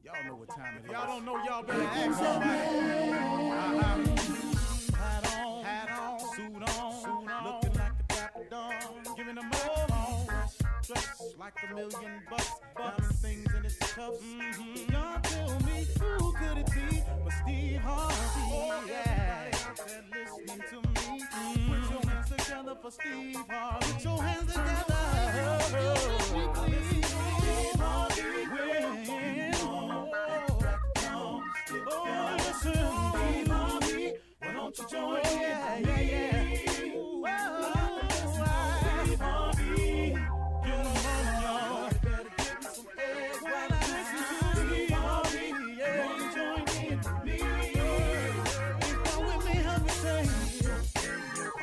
Y'all know what time it is. Y'all don't know, y'all better ask somebody. Hat on, suit on, looking like a dapper dog, giving them all dressed like $1 million, diamond things in its cuffs. Y'all tell me who could it be but Steve Harvey? Yeah, listening to me. Put your hands together for Steve Harvey. Put your hands together. Steve Harvey. Steve Harvey, why don't you join in? Steve Harvey, get on, y'all. Better give me some eggs while I listen to Steve Harvey. Won't you join in with me? Come with me, help me say.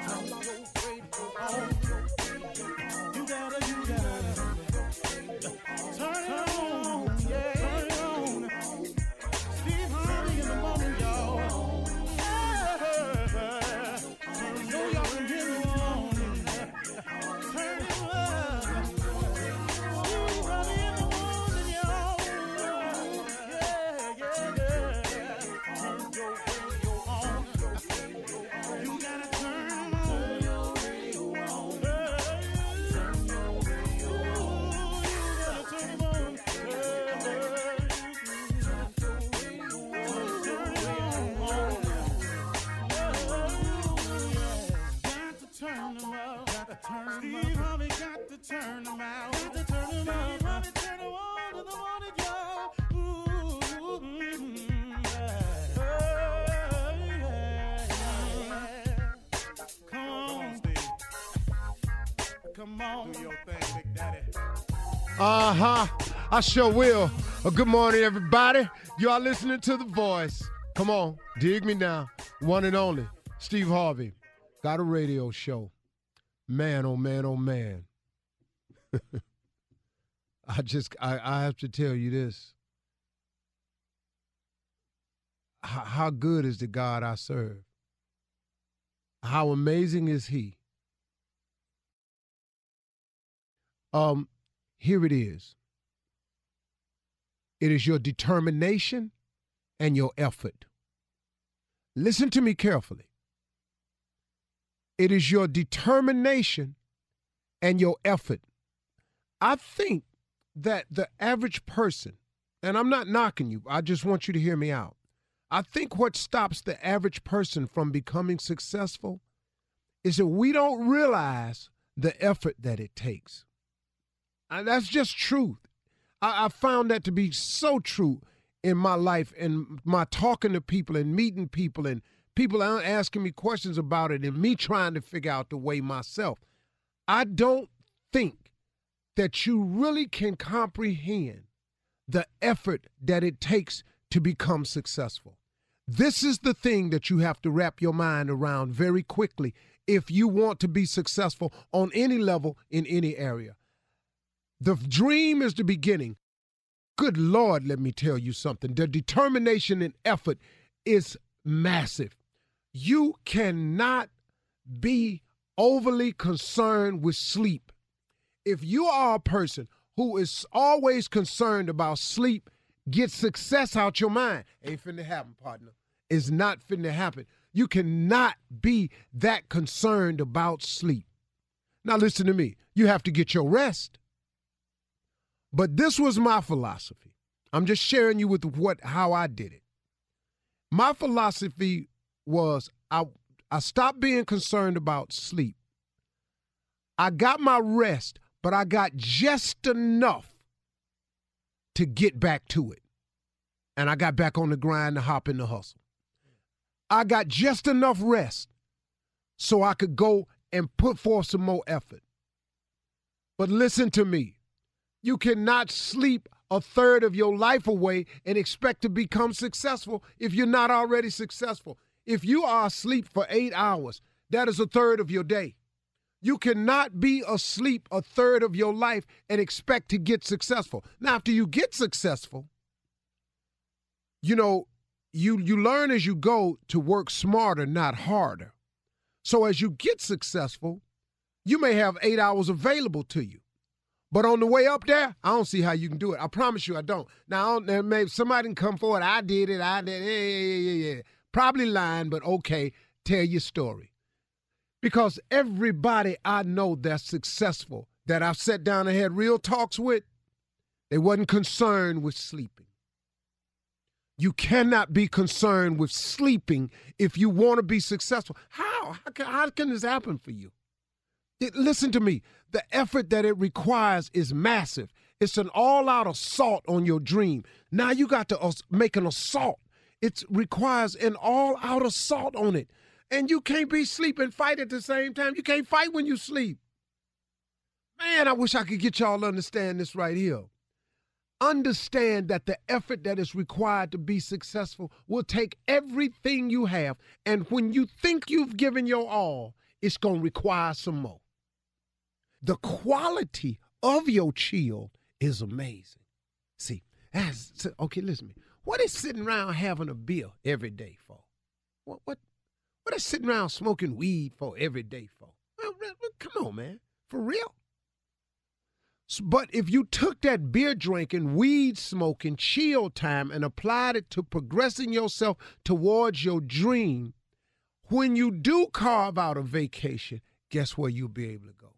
Turn your radio on. You gotta turn it on, yeah. Turn it on. Steve Harvey in the morning, y'all. I know y'all can hear me on. Turn it up. Steve Harvey in the morning, y'all. Yeah. Turn your radio on. You gotta turn your radio on. Turn your radio on. You gotta turn it on. Steve Harvey got to turn them out. Got to turn them out. Steve Harvey turn them on in the morning, y'all. Come on, Steve. Come on. Do your thing, Big Daddy. I sure will. Good morning, everybody. You are listening to The Voice. Come on, dig me now. One and only, Steve Harvey. Got a radio show. Man, oh man, oh man. I have to tell you this. How good is the God I serve? How amazing is he? Here it is. It is your determination and your effort. Listen to me carefully. It is your determination and your effort. I think that the average person, and I'm not knocking you, I just want you to hear me out. I think what stops the average person from becoming successful is that we don't realize the effort that it takes. And that's just truth. I found that to be so true in my life and my talking to people and meeting people and people asking me questions about it and me trying to figure out the way myself. I don't think that you really can comprehend the effort that it takes to become successful. This is the thing that you have to wrap your mind around very quickly if you want to be successful on any level in any area. The dream is the beginning. Good Lord, let me tell you something. The determination and effort is massive. You cannot be overly concerned with sleep. If you are a person who is always concerned about sleep, get success out your mind. Ain't finna happen, partner. It's not finna happen. You cannot be that concerned about sleep. Now listen to me. You have to get your rest. But this was my philosophy. I'm just sharing you with how I did it. My philosophy was I stopped being concerned about sleep. I got my rest, but I got just enough to get back to it. And I got back on the grind to hop in the hustle. I got just enough rest so I could go and put forth some more effort. But listen to me. You cannot sleep a third of your life away and expect to become successful if you're not already successful. If you are asleep for 8 hours, that is a third of your day. You cannot be asleep a third of your life and expect to get successful. Now, after you get successful, you learn as you go to work smarter, not harder. So as you get successful, you may have 8 hours available to you. But on the way up there, I don't see how you can do it. I promise you I don't. Now, maybe somebody can come forward. I did it. Yeah. Probably lying, but okay, tell your story. Because everybody I know that's successful, that I've sat down and had real talks with, they wasn't concerned with sleeping. You cannot be concerned with sleeping if you want to be successful. How can this happen for you? Listen to me. The effort that it requires is massive. It's an all-out assault on your dream. Now you got to make an assault. It requires an all-out assault on it. And you can't be sleep and fight at the same time. You can't fight when you sleep. Man, I wish I could get y'all to understand this right here. Understand that the effort that is required to be successful will take everything you have. And when you think you've given your all, it's going to require some more. The quality of your chill is amazing. See, okay, listen to me. What is sitting around having a beer every day for? What is sitting around smoking weed for every day for? Well, come on, man. For real? But if you took that beer drinking, weed smoking, chill time and applied it to progressing yourself towards your dream, when you do carve out a vacation, guess where you'll be able to go?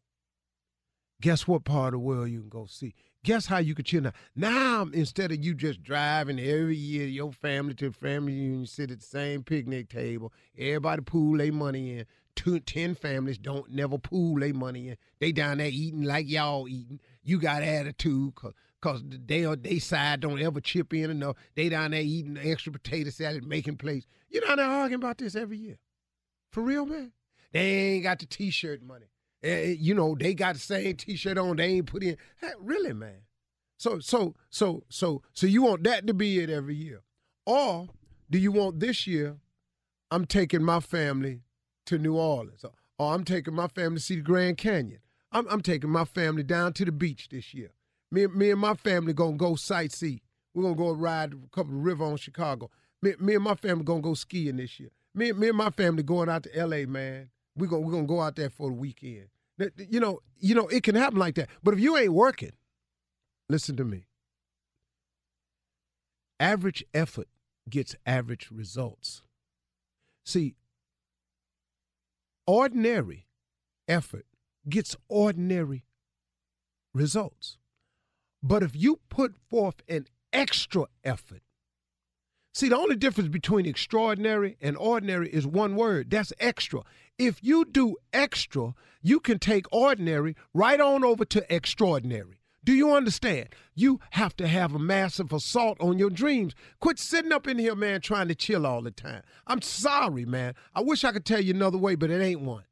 Guess what part of the world you can go see? Guess how you can chill now? Now, instead of you just driving every year, your family to family reunion, sit at the same picnic table, everybody pool their money in. 10 families don't never pool their money in. They down there eating like y'all eating. You got attitude because they side don't ever chip in enough. They down there eating extra potato salad, making plates. You down there arguing about this every year. For real, man? They ain't got the T-shirt money. They got the same T-shirt on. They ain't put in. Hey, really, man? So you want that to be it every year? Or do you want this year, I'm taking my family to New Orleans, or I'm taking my family to see the Grand Canyon. I'm taking my family down to the beach this year. Me and my family gonna go sightsee. We're gonna go ride a couple of rivers on Chicago. Me and my family gonna go skiing this year. Me and my family going out to L.A., man. We're gonna go out there for the weekend. You know, it can happen like that. But if you ain't working, listen to me. Average effort gets average results. See, ordinary effort gets ordinary results. But if you put forth an extra effort, see, the only difference between extraordinary and ordinary is one word. That's extra. If you do extra, you can take ordinary right on over to extraordinary. Do you understand? You have to have a massive assault on your dreams. Quit sitting up in here, man, trying to chill all the time. I'm sorry, man. I wish I could tell you another way, but it ain't one.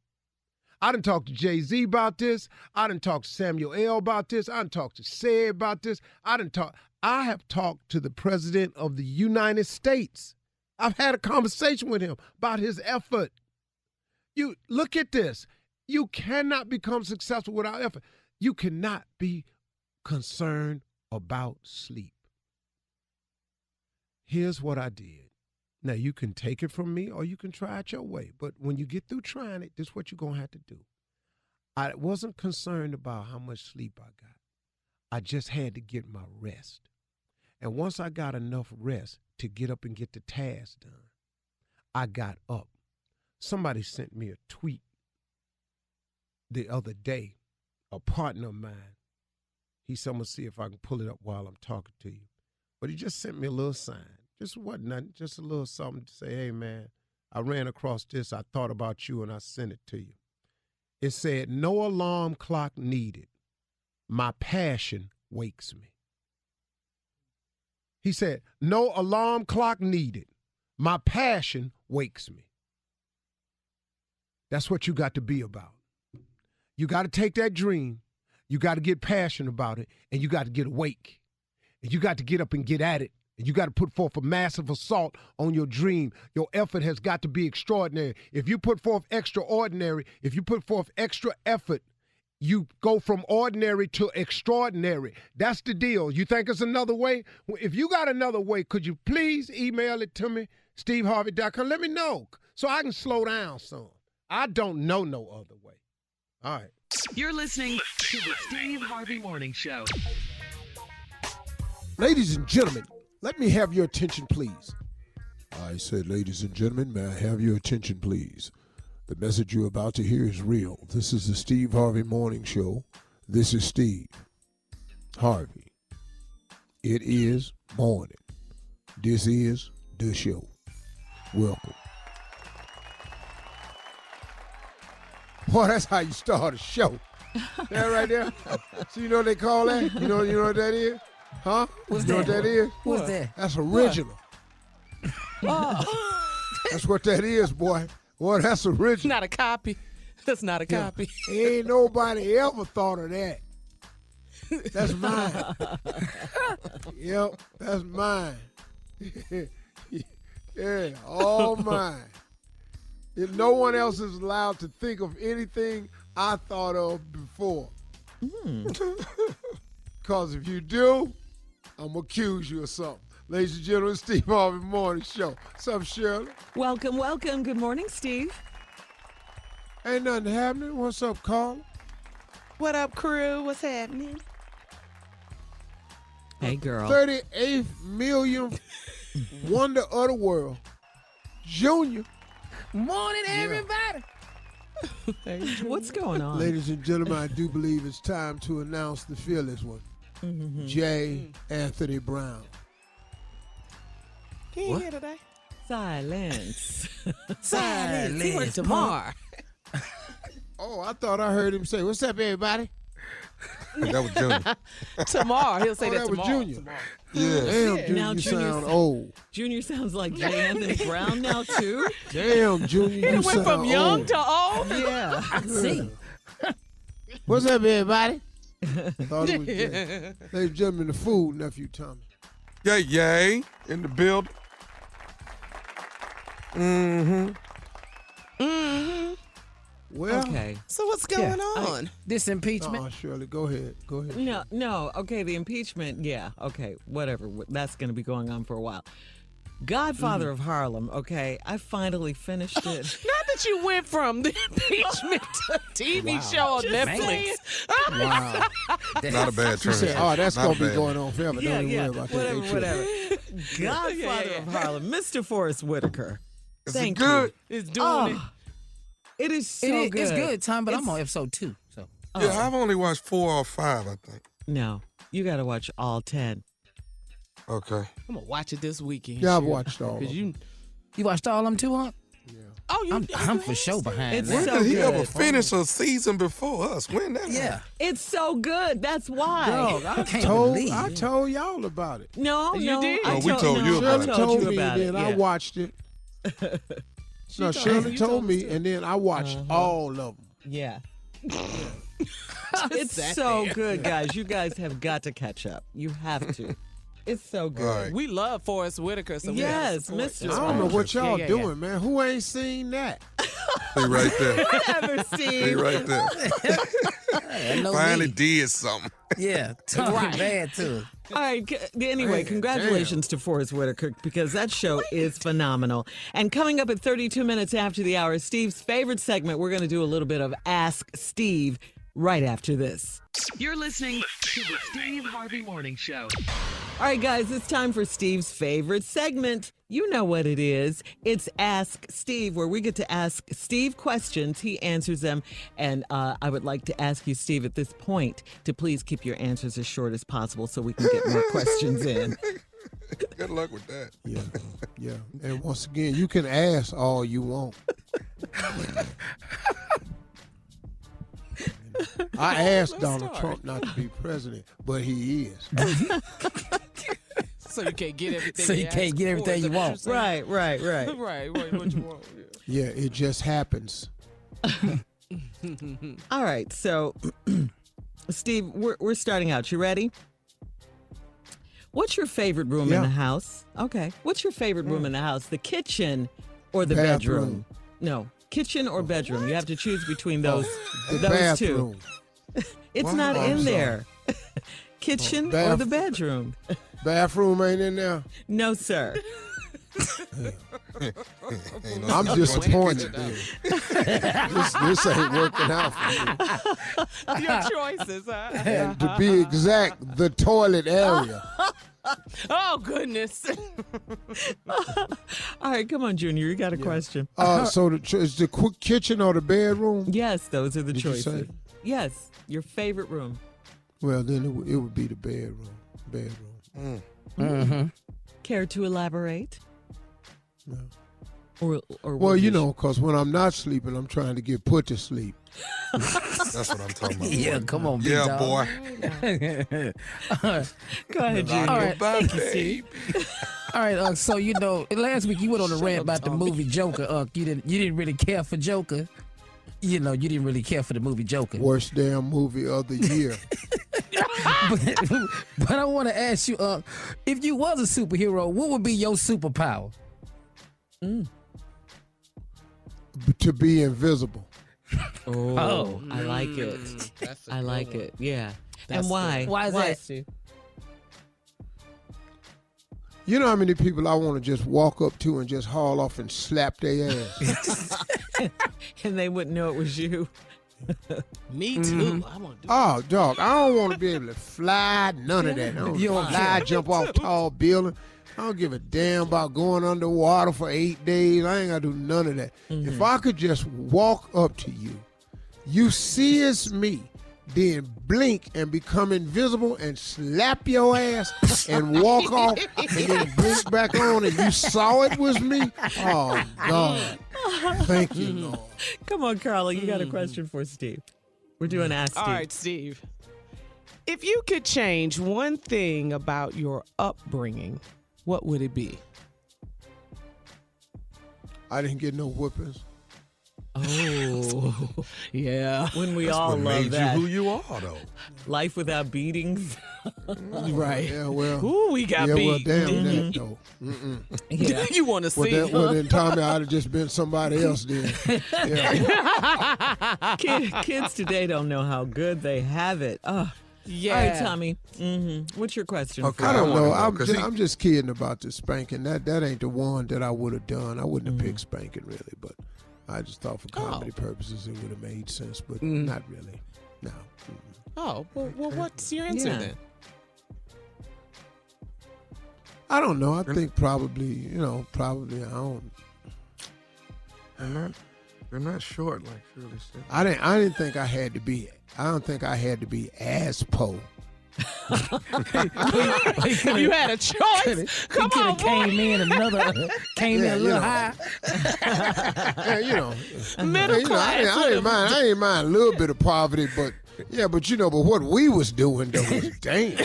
I done talked to Jay-Z about this. I done talked to Samuel L. about this. I done talked to Sid about this. I have talked to the President of the United States. I've had a conversation with him about his effort. You look at this. You cannot become successful without effort. You cannot be concerned about sleep. Here's what I did. Now, you can take it from me or you can try it your way. But when you get through trying it, this is what you're going to have to do. I wasn't concerned about how much sleep I got. I just had to get my rest. And once I got enough rest to get up and get the task done, I got up. Somebody sent me a tweet the other day, a partner of mine. He said, I'm going to see if I can pull it up while I'm talking to you. But he just sent me a little sign. Just wasn't nothing, just a little something to say, hey, man, I ran across this. I thought about you, and I sent it to you. It said, no alarm clock needed. My passion wakes me. He said, no alarm clock needed. My passion wakes me. That's what you got to be about. You got to take that dream. You got to get passionate about it, and you got to get awake. And you got to get up and get at it. And you got to put forth a massive assault on your dream. Your effort has got to be extraordinary. If you put forth extraordinary, if you put forth extra effort, you go from ordinary to extraordinary. That's the deal. You think it's another way? If you got another way, could you please email it to me, steveharvey.com? Let me know so I can slow down some. I don't know no other way. All right. You're listening to the Steve Harvey Morning Show. Ladies and gentlemen, let me have your attention, please. I said, ladies and gentlemen, may I have your attention, please? The message you're about to hear is real. This is the Steve Harvey Morning Show. This is Steve Harvey. It is morning. This is the show. Welcome. Boy, that's how you start a show. That right there? So you know what they call that? You know what that is? Huh? What's you know that? what that is? What's that? That's original. That's what that is, boy. Boy, that's original. Not a copy. That's not a copy. Ain't nobody ever thought of that. That's mine. Yep, that's mine. Yeah, all mine. If no one else is allowed to think of anything I thought of before. Because if you do, I'm going to accuse you of something. Ladies and gentlemen, Steve Harvey Morning Show. What's up, Shirley? Welcome, welcome. Good morning, Steve. Ain't nothing happening. What's up, Carla? What up, crew? What's happening? Hey, girl. 38th millionth wonder of the world, Junior. Morning, everybody. What's going on? Ladies and gentlemen, I do believe it's time to announce the fearless one, J. Anthony Brown. He ain't here today. Silence. Silence. He works tomorrow. Oh, I thought I heard him say, "What's up, everybody?" That was Junior. Tomorrow. He'll say that that was tomorrow. Junior. Tomorrow. Yeah. Damn, Junior, Now you Junior sound sa- old. Junior sounds like J. Anthony Brown now, too. Damn, Junior, you He sound went from young old. to old. Yeah. I see. What's up, everybody? Thought it was Jay. Ladies and gentlemen, the food, nephew Tommy. Yay. In the building. Well, Okay. So what's going on? This impeachment. Shirley, go ahead. Go ahead. No. Okay, the impeachment, yeah. Okay, whatever. That's going to be going on for a while. Godfather of Harlem, okay, I finally finished it. Not that you went from the impeachment to TV show on Netflix. Wow. Not a bad She turn. said, "Oh, that's Not going to a be bad going on forever. Yeah, Don't even yeah, worry about that. whatever. They Godfather of Harlem, Mr. Forrest Whitaker. Is Thank it good? you. It's doing it. It is so good. It's good, Tom, but I'm It's- on episode 2. So Yeah, I've only watched 4 or 5, I think. No, you got to watch all 10. Okay. I'm gonna watch it this weekend. Yeah, I've Shirley. watched all of 'Cause them. you watched all of them too, huh? Oh, you? I'm for sure behind. It's that. so When did he good. ever finish a season before us? When that Yeah. happened? It's so good. That's why. Dog, I can't believe I it. told y'all about it. No, You did? I Oh, we told you no, about Shirley it. I told you me, about and it. then I Yeah. watched it. No, Shirley you told told me, us too. and then I watched all of them. Yeah. It's so good, guys. You guys have got to catch up. You have to. It's so good. All right. We love Forrest Whitaker. So we have to Yes, support Mr. him. I don't know what y'all Yeah. doing, man. Who ain't seen that? He right there. Whatever, He Steve. right there. I know Finally me. did something. Yeah, talking bad too. All right. Anyway, Man, congratulations to Forrest Whitaker because that show is phenomenal. And coming up at 32 minutes after the hour, Steve's favorite segment, we're going to do a little bit of Ask Steve right after this. You're listening to the Steve Harvey Morning Show. All right, guys, it's time for Steve's favorite segment. You know what it is. It's Ask Steve, where we get to ask Steve questions. He answers them. And I would like to ask you, Steve, at this point, to please keep your answers as short as possible so we can get more questions in. Good luck with that. Yeah. And once again, you can ask all you want. I asked Donald Trump not to be president, but he is. So you can't get everything. So you ask can't get for. everything Is you that what want. you're saying? Right. Right. What you want? Yeah, it just happens. All right. So, Steve, we're starting out. You ready? What's your favorite room in Yeah. the house? Okay. What's your favorite room in the house? The kitchen or the bedroom? Bathroom. No, kitchen or bedroom. You have to choose between those The those bathroom. two. It's What? not Oh, I'm in sorry. there. Kitchen or bath- the bedroom? Bathroom ain't in there. No, sir. I'm disappointed. This ain't working out for me. Your choices, huh? And to be exact, the toilet area. Oh, goodness. All right, come on, Junior. You got a question. So is the quick kitchen or the bedroom? Yes, those are the Did you choices. say? Yes, your favorite room. Well, then it would be the bedroom. Bedroom. Mm-hmm. Care to elaborate? No. Or Well, you know, because when I'm not sleeping, I'm trying to get put to sleep. That's what I'm talking about. Yeah, come on, big Yeah, dog. boy. Go ahead, Junior. All right, Thank you, Steve. All right, so you know, last week you went on a rant about the movie Joker. You didn't really care for Joker. You know, you didn't really care for the movie Joker. Worst damn movie of the year. but I want to ask you, if you was a superhero, what would be your superpower? To be invisible. Oh, I like it. I like it. Yeah. And why? Why is that? Steve? You know how many people I want to just walk up to and just haul off and slap their ass? And they wouldn't know it was you. Me too. I want to do Oh, dog, I don't want to be able to fly, none of that. I don't You don't fly, jump off tall building. I don't give a damn about going underwater for 8 days. I ain't got to do none of that. If I could just walk up to you, you see it's me, then blink and become invisible and slap your ass and walk off and then blink back on and you saw it was me. Oh, God. Thank you, Lord. Come on, Carla. You got a question for Steve. We're doing Ask Steve. All right, Steve. If you could change one thing about your upbringing, what would it be? I didn't get no whoopings. Oh, Yeah. when we That's all what love made that. you who you are, though. Life without beatings. Right. Yeah, well. Ooh, we got Yeah, well, beat. damn that, though. Yeah. You want to Well, see? well, then Tommy, I'd have just been somebody else then. Yeah. Kids today don't know how good they have it. Oh. Yeah. All right, Tommy. What's your question? Okay. for I don't wanna know. know, 'cause I'm just kidding about the spanking. That ain't the one that I would have done. I wouldn't have picked spanking really, but I just thought for comedy purposes it would have made sense, but not really. No. Oh, well, what's your answer Yeah. then? I don't know. I think probably I don't. They're not short like Shirley said. I didn't think I had to be. I don't think I had to be aspo. You had a choice. Come on, boy. came in a little high. Yeah, Middle class. I didn't mind a little bit of poverty, but what we was doing though was damn.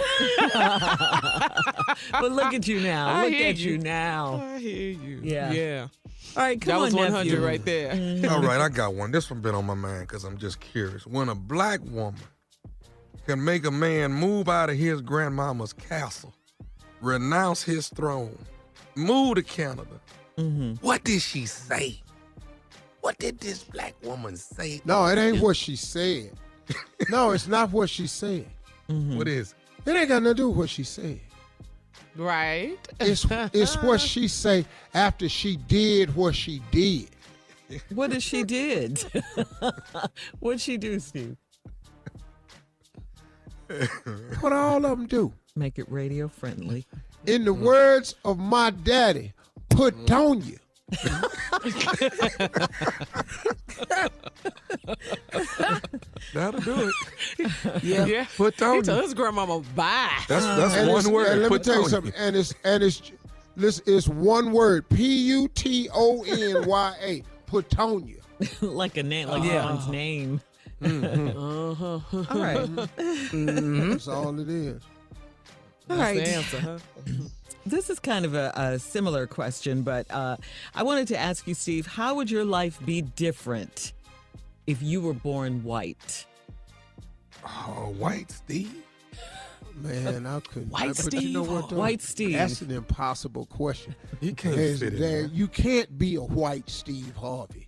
But look at you now. I Look hear at you. you now. I hear you. Yeah. Yeah. All right, come That was on, 100 nephew. right there. All right, I got one. This one been on my mind because I'm just curious. When a black woman can make a man move out of his grandmama's castle, renounce his throne, move to Canada, what did she say? What did this black woman say? No, it ain't what she said. No, it's not what she said. What is it? It ain't got nothing to do with what she said. Right. It's what she say after she did what she did. What did she did? What'd she do, Steve? What all of them do? Make it radio friendly. In the words of my daddy, put on you. That'll do it. Yeah. Put on He told you. his grandmama, bye. That's And one word. And let me Put tell you on something. And it's one word. PutonyA. Putonia. Like a name, like someone's name. All right. That's all it is. All That's right. the answer, huh? This is kind of a similar question, but I wanted to ask you, Steve, how would your life be different if you were born white? Oh, white Steve. Man, I couldn't. White but you know Steve? what, though? White Steve. That's an impossible question. He can't fit it. Man. You can't be a white Steve Harvey.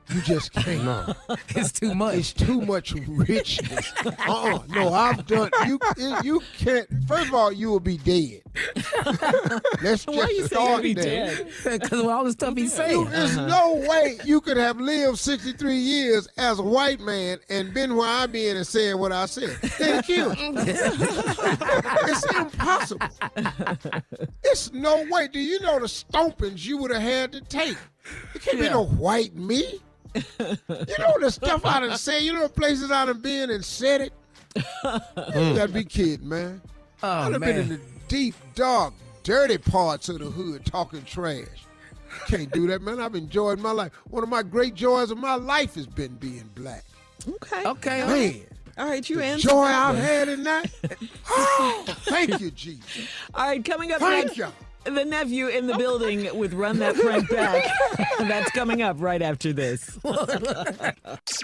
You just can't. No. It's too much. It's too much richness. No, I've done. You can't. First of all, you will be dead. Let's Why you just say you'll start be there. dead? Because of all the stuff he's saying. There's no way you could have lived 63 years as a white man and been where I been and said what I said. They'd kill you. It's impossible. It's no way. Do you know the stompings you would have had to take? It can't be no white me. You know the stuff I done said. You know the places I done been and said it. You gotta be kidding, man. Oh, I done been in the deep, dark, dirty parts of the hood talking trash. Can't do that, man. I've enjoyed my life. One of my great joys of my life has been being black. Okay. Man. All right, you answered. Joy I've had in that. Oh, thank you, Jesus. All right, coming up Thank next, you. the nephew in the building with Run That Prank Back. That's coming up right after this.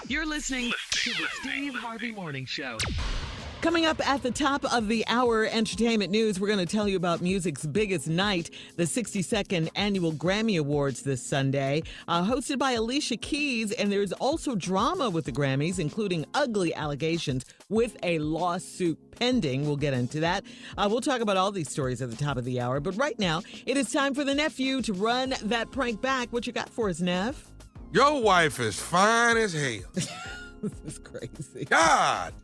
You're listening to the Steve Harvey Morning Show. Coming up at the top of the hour, entertainment news, we're going to tell you about music's biggest night, the 62nd Annual Grammy Awards this Sunday, hosted by Alicia Keys. And there's also drama with the Grammys, including ugly allegations with a lawsuit pending. We'll get into that. We'll talk about all these stories at the top of the hour. But right now, it is time for the nephew to run that prank back. What you got for us, Nev? Your wife is fine as hell. This is crazy. God.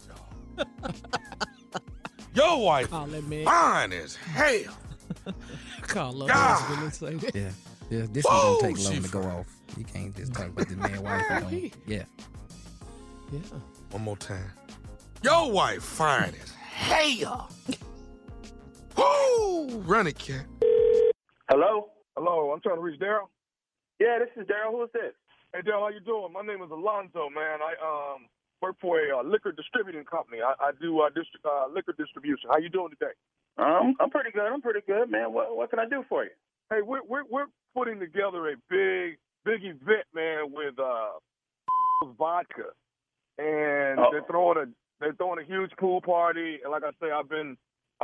Your wife Carla, man. fine as hell. Carla, God. gonna say that. Yeah, this one don't take Whoa, long she to go fine. off. You can't just talk about the man wife. Yeah. Yeah. One more time. Your wife fine as hell. Woo! Run it, cat. Hello? Hello, I'm trying to reach Daryl. Yeah, this is Daryl. Who is this? Hey, Daryl, how you doing? My name is Alonzo, man. I work for a liquor distributing company. I do liquor distribution. How you doing today? I'm pretty good. I'm pretty good, man. What can I do for you? Hey, we're putting together a big event, man, with vodka, and they're throwing a huge pool party. And like I say, I'm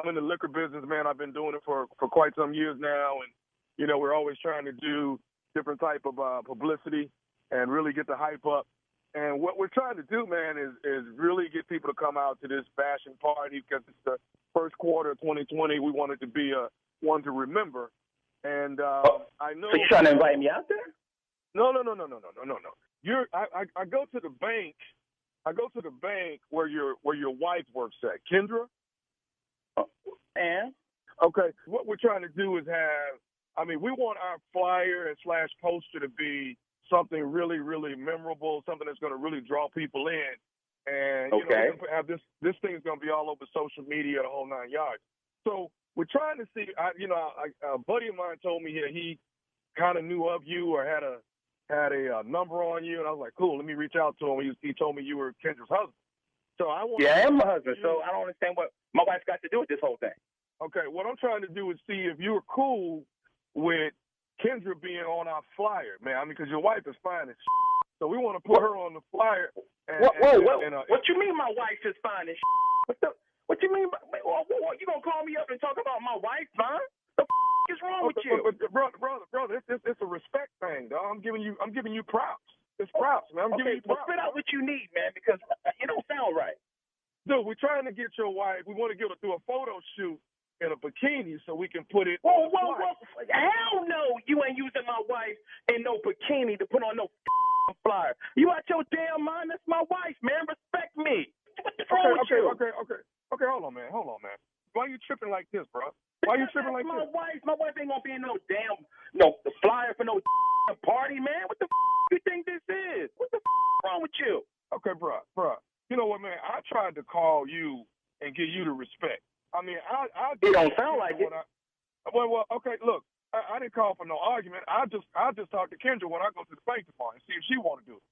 in the liquor business, man. I've been doing it for quite some years now, and you know we're always trying to do different type of publicity and really get the hype up. And what we're trying to do, man, is really get people to come out to this fashion party because it's the first quarter of 2020. We want it to be a one to remember. And I know. So you trying to invite me out there? No. I go to the bank. I go to the bank where your wife works at, Kendra. And okay, what we're trying to do is we want our flyer and / poster to be something really, really memorable, something that's going to really draw people in. And, you know, we're gonna have this thing is going to be all over social media, the whole 9 yards. So we're trying to see, a buddy of mine told me he kind of knew of you or had a number on you. And I was like, cool, let me reach out to him. He told me you were Kendra's husband. So I am my husband. So I don't understand what my wife got to do with this whole thing. Okay, what I'm trying to do is see if you were cool with Kendra being on our flyer, man. Because your wife is fine as shit. So we want to put her on the flyer. What you mean my wife is fine as shit? What you mean? You gonna call me up and talk about my wife, fine? The is wrong with you? Brother, it's a respect thing, dog. I'm giving you props. It's props, man. I'm giving you props. Spit out what you need, man, because it don't sound right. Dude, we're trying to get your wife. We want to get her through a photo shoot in a bikini so we can put it. Whoa. Hell no, you ain't using my wife in no bikini to put on no flyer. You out your damn mind? That's my wife, man. Respect me. What's wrong with you? Okay, hold on, man. Why you tripping like this, bro? Why you tripping like my this? My wife ain't gonna be in no flyer for no party, man. What the you think this is? What the wrong with you? Okay, bro. You know what, man? I tried to call you and give you the respect. I mean, it don't sound like it. Well, okay, look. I didn't call for no argument. I just talked to Kendra when I go to the bank tomorrow and see if she want to do it.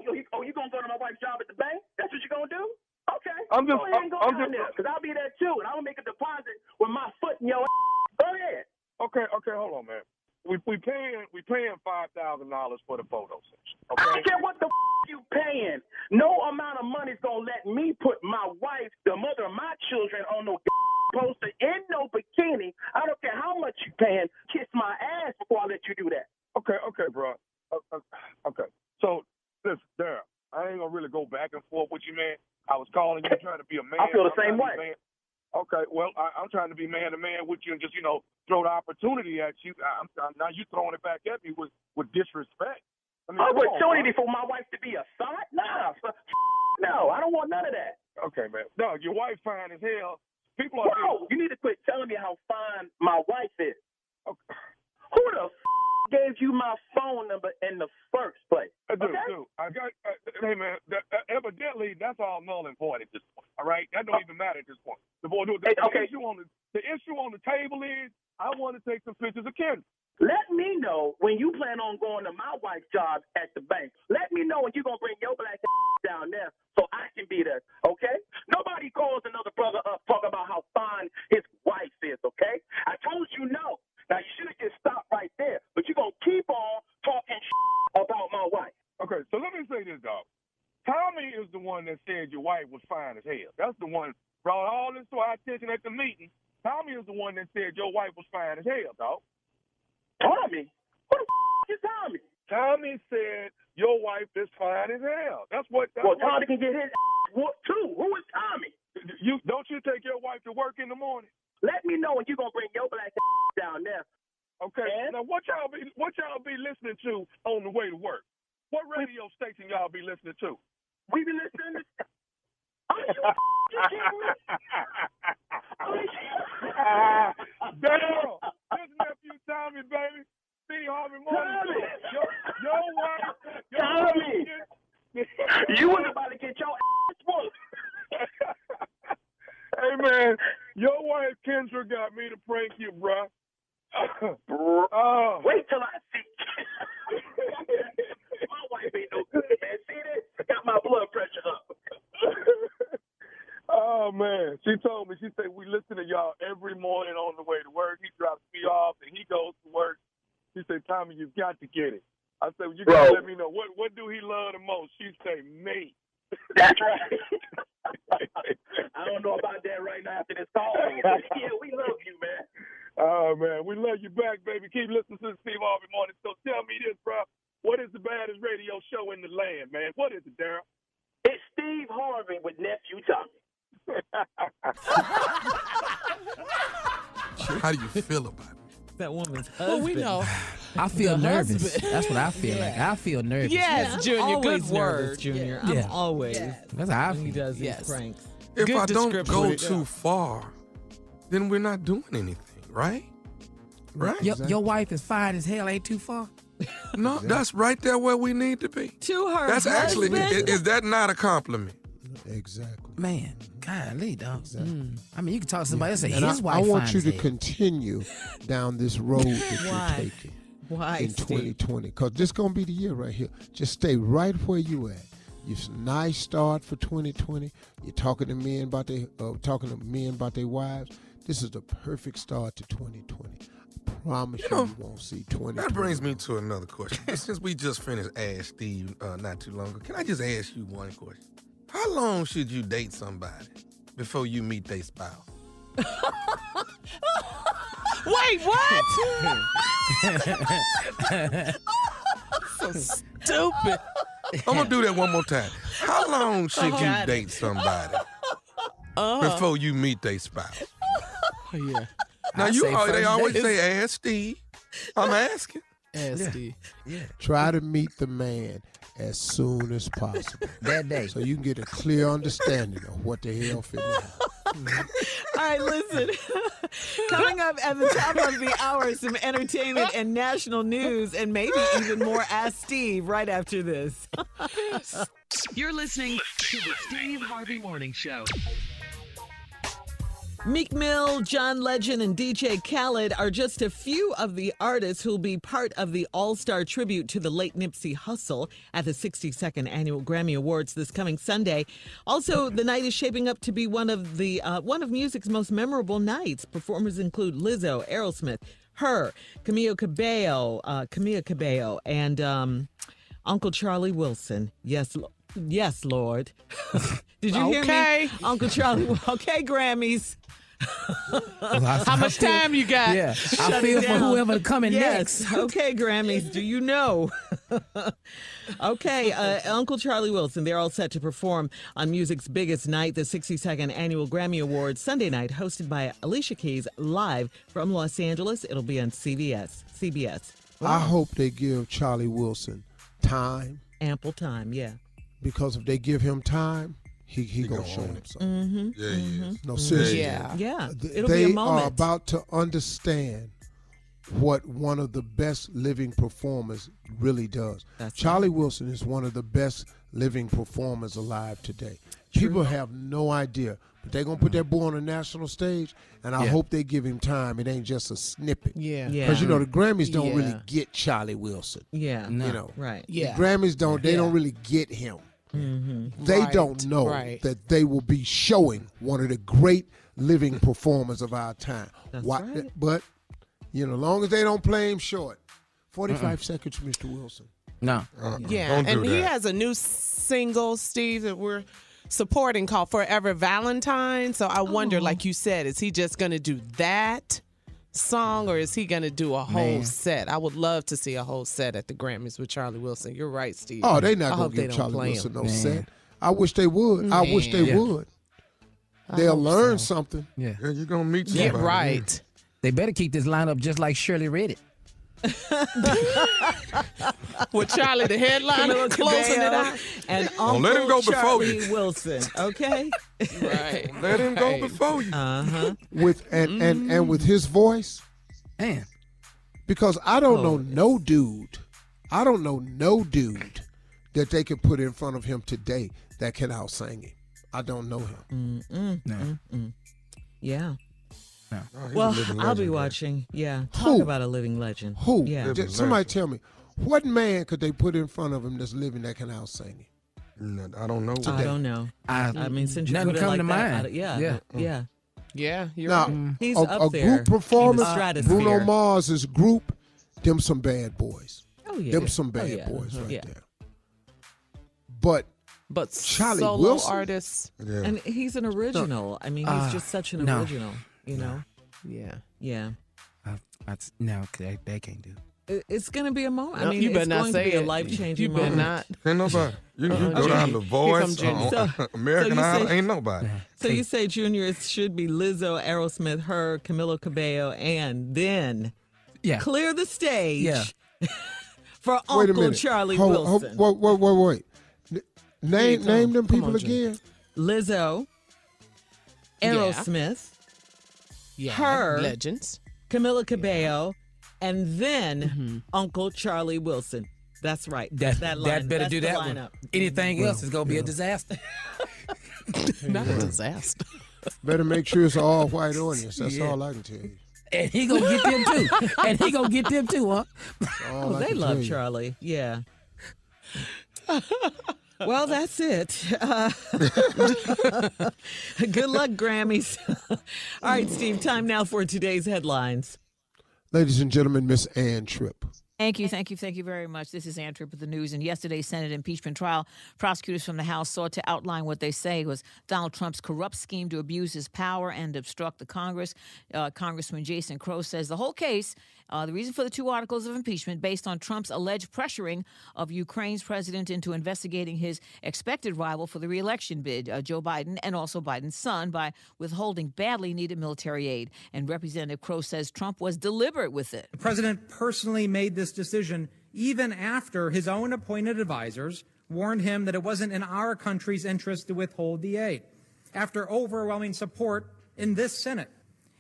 You gonna go to my wife's job at the bank? That's what you gonna do? Okay. I'm go ahead and go down there, because I'll be there too, and I'm gonna make a deposit with my foot in your ass. Go ahead. Okay, hold on, man. We paying $5,000 for the photo session. Okay? I don't care what the you paying. No amount of money's gonna let me put my wife, the mother of my children, on no poster in no bikini. I don't care how much you paying. Kiss my ass before I let you do that. Okay, bro. Okay. So man. I feel the same way. Man. Okay, well, I'm trying to be man to man with you and just, throw the opportunity at you. Now you throwing it back at me with disrespect. I mean, opportunity for my wife to be a side? Nah, no, I don't want none of that. Okay, man. No, your wife fine as hell. People are. Bro, you need to quit telling me how fine my wife is. Okay. Who the gave you my phone number in the first place? Dude, I got. Hey, man. Evidently, that's all null and void at this point. All right, that don't even matter at this point. The issue on the table is I want to take some pictures of Kendra. Let me know when you plan on going to my wife's job at the bank. Let me know when you're going to bring your black down there so I can be there, okay? Nobody calls another brother up talking about how fine his wife is, okay? I told you no. Now, you should have just stopped right there, but you're going to keep on talking about my wife. Okay, so let me say this, dog. Tommy is the one that said your wife was fine as hell. That's the one brought all this to our attention at the meeting. Tommy is the one that said your wife was fine as hell, dog. Tommy? Who the is Tommy? Tommy said your wife is fine as hell. Tommy can get his whooped too. Who is Tommy? Don't you take your wife to work in the morning? Let me know when you're gonna bring your black down there. Okay. And? Now what y'all be listening to on the way to work? What radio station y'all be listening to? We be listening to. Are you kidding me? Daryl, this nephew Tommy, baby. Steve Harvey Morning Show. Your wife. Tommy. You was about to get your ass whooped. Hey, man, your wife Kendra got me to prank you, bruh. Wait till I see. My wife ain't no good, man. See this? Got my blood pressure up. Oh, man. She told me, she said, we listen to y'all every morning on the way to work. He drops me off and he goes to work. She said, Tommy, you've got to get it. I said, well, you got to let me know. What do he love the most? She said, me. That's right. I don't know about that right now after this call. Yeah, we love you, man. Oh, man. We love you back, baby. Keep listening to the Steve Harvey Morning Show. Tell me this, bro. What is the baddest radio show in the land, man? What is it, Daryl? It's Steve Harvey with nephew Tommy. How do you feel about it? That woman's husband. Well, we know. I feel nervous. That's what I feel like. I feel nervous. Yes, Junior. Good word, Junior. Yeah. I'm always. That's how I feel. He does these pranks. If Good I don't go description. too far, then we're not doing anything, right? Right? Your wife is fine as hell. Ain't too far. No, that's right there where we need to be. To her That's actually, husband? is that not a compliment? Exactly. Man, golly, dog. I mean, you can talk to somebody else and say And his wife I want fine you as to hell. continue down this road that Why? you're taking Why, in Steve? 2020, because this going to be the year right here. Just stay right where you at. It's a nice start for 2020. You're talking to men about their wives. This is the perfect start to 2020. I promise you won't see 2020. That brings me to another question. Since we just finished Ask Steve not too long ago, can I just ask you one question? How long should you date somebody before you meet their spouse? Wait, what? So stupid. I'm going to do that one more time. How long should you date somebody before you meet their spouse? Yeah. Now, they always say, ask Steve. I'm asking. Ask Steve. Yeah. Try to meet the man as soon as possible. That day. So you can get a clear understanding of what the hell finna happen. All right, listen. Coming up at the top of the hour, some entertainment and national news, and maybe even more Ask Steve right after this. You're listening to the Steve Harvey Morning Show. Meek Mill, John Legend, and DJ Khaled are just a few of the artists who'll be part of the all-star tribute to the late Nipsey Hussle at the 62nd Annual Grammy Awards this coming Sunday. Also, the night is shaping up to be one of music's most memorable nights. Performers include Lizzo, Aerosmith, Her, Camila Cabello, and Uncle Charlie Wilson. Yes, Lord. Did you hear me? Uncle Charlie. Okay, Grammys. How much time you got? Yeah, I feel for whoever coming next. Okay, Grammys. Do you know Okay, Uncle Charlie Wilson, they're all set to perform on music's biggest night, the 62nd Annual Grammy Awards, Sunday night, hosted by Alicia Keys, live from Los Angeles. It'll be on CBS. Wow. I hope they give Charlie Wilson time. Ample time, yeah. Because if they give him time, he gonna show him something. Yeah, he is. No, seriously. Yeah. It'll They be a moment. are about to understand what one of the best living performers really does. Charlie Wilson is one of the best living performers alive today. People have no idea. But they're going to put that boy on a national stage, and I hope they give him time. It ain't just a snippet. Yeah. Because, the Grammys don't really get Charlie Wilson. Yeah. No. Right. Yeah. The Grammys don't really get him. They don't know that they will be showing one of the great living performers of our time. That's right. But, as long as they don't play him short. 45 seconds, Mr. Wilson. No. Yeah, Don't do and he that. has a new single, Steve, that we're supporting called Forever Valentine. So I wonder, like you said, is he just going to do that song or is he going to do a whole set? I would love to see a whole set at the Grammys with Charlie Wilson. You're right, Steve. Oh, they not I going hope to they give don't Charlie play Wilson him. no set. I wish they would. I wish they would. They'll learn something. Yeah. Yeah, you're going to meet Yeah, somebody. right. They better keep this lineup just like Shirley read it. With Charlie the headliner closing it out. And Don't let him go Uncle before Charlie you. Wilson, okay? Right. Let him go before you. With and with his voice. Man. Because I don't know no dude. I don't know no dude that they could put in front of him today that can out-sing him. I don't know him. Yeah. Oh, he's a Well, living I'll be legend, watching. Yeah. Who? Talk about a living legend. Who? Yeah. Somebody tell me, what man could they put in front of him that's living that can out-sing him? man. I don't know. I don't know. I mean, since you Nothing put it come like to that, mind. yeah. Yeah, you're Now, right. He's a up there group in the performance, stratosphere. Bruno Mars's group, them some bad boys. Oh, yeah. Them some Oh, bad yeah. boys right Yeah. there. But Charlie solo Wilson? artists. Yeah. And he's an original. I mean, he's just such an no. original, you know? Yeah. Yeah. No, they can't do it. It's going to be a moment. No, I mean, you better it's not going say to be a it. life-changing You better moment. not. Ain't nobody. You go down to Here Voice, come Jenny. American so you Idol. say- Ain't nobody. So you say, Junior, it should be Lizzo, Aerosmith, her, Camila Cabello, and then clear the stage for wait a Uncle minute. Charlie Hold- Wilson. Wait. Name them Come people on, Jenny. again. Lizzo, Yeah. Aerosmith, Yeah. Her. Legends. Camila Cabello, and then Uncle Charlie Wilson. That's right. That line. better That's do the that lineup. one. Anything else is going to be a disaster. Not a disaster. Better make sure it's an all white audience. That's all I can tell you. And he going to get them too. Huh? That's all I They can love tell you. Charlie. Yeah. Well, that's it. Good luck, Grammys. All right, Steve, time now for today's headlines. Ladies and gentlemen, Miss Ann Tripp. Thank you very much. This is Ann Tripp with the news. In yesterday's Senate impeachment trial, prosecutors from the House sought to outline what they say was Donald Trump's corrupt scheme to abuse his power and obstruct the Congress. Congressman Jason Crow says the whole case, the reason for the two articles of impeachment based on Trump's alleged pressuring of Ukraine's president into investigating his expected rival for the re-election bid, Joe Biden, and also Biden's son, by withholding badly needed military aid. And Representative Crow says Trump was deliberate with it. The president personally made this decision even after his own appointed advisors warned him that it wasn't in our country's interest to withhold the aid. After overwhelming support in this Senate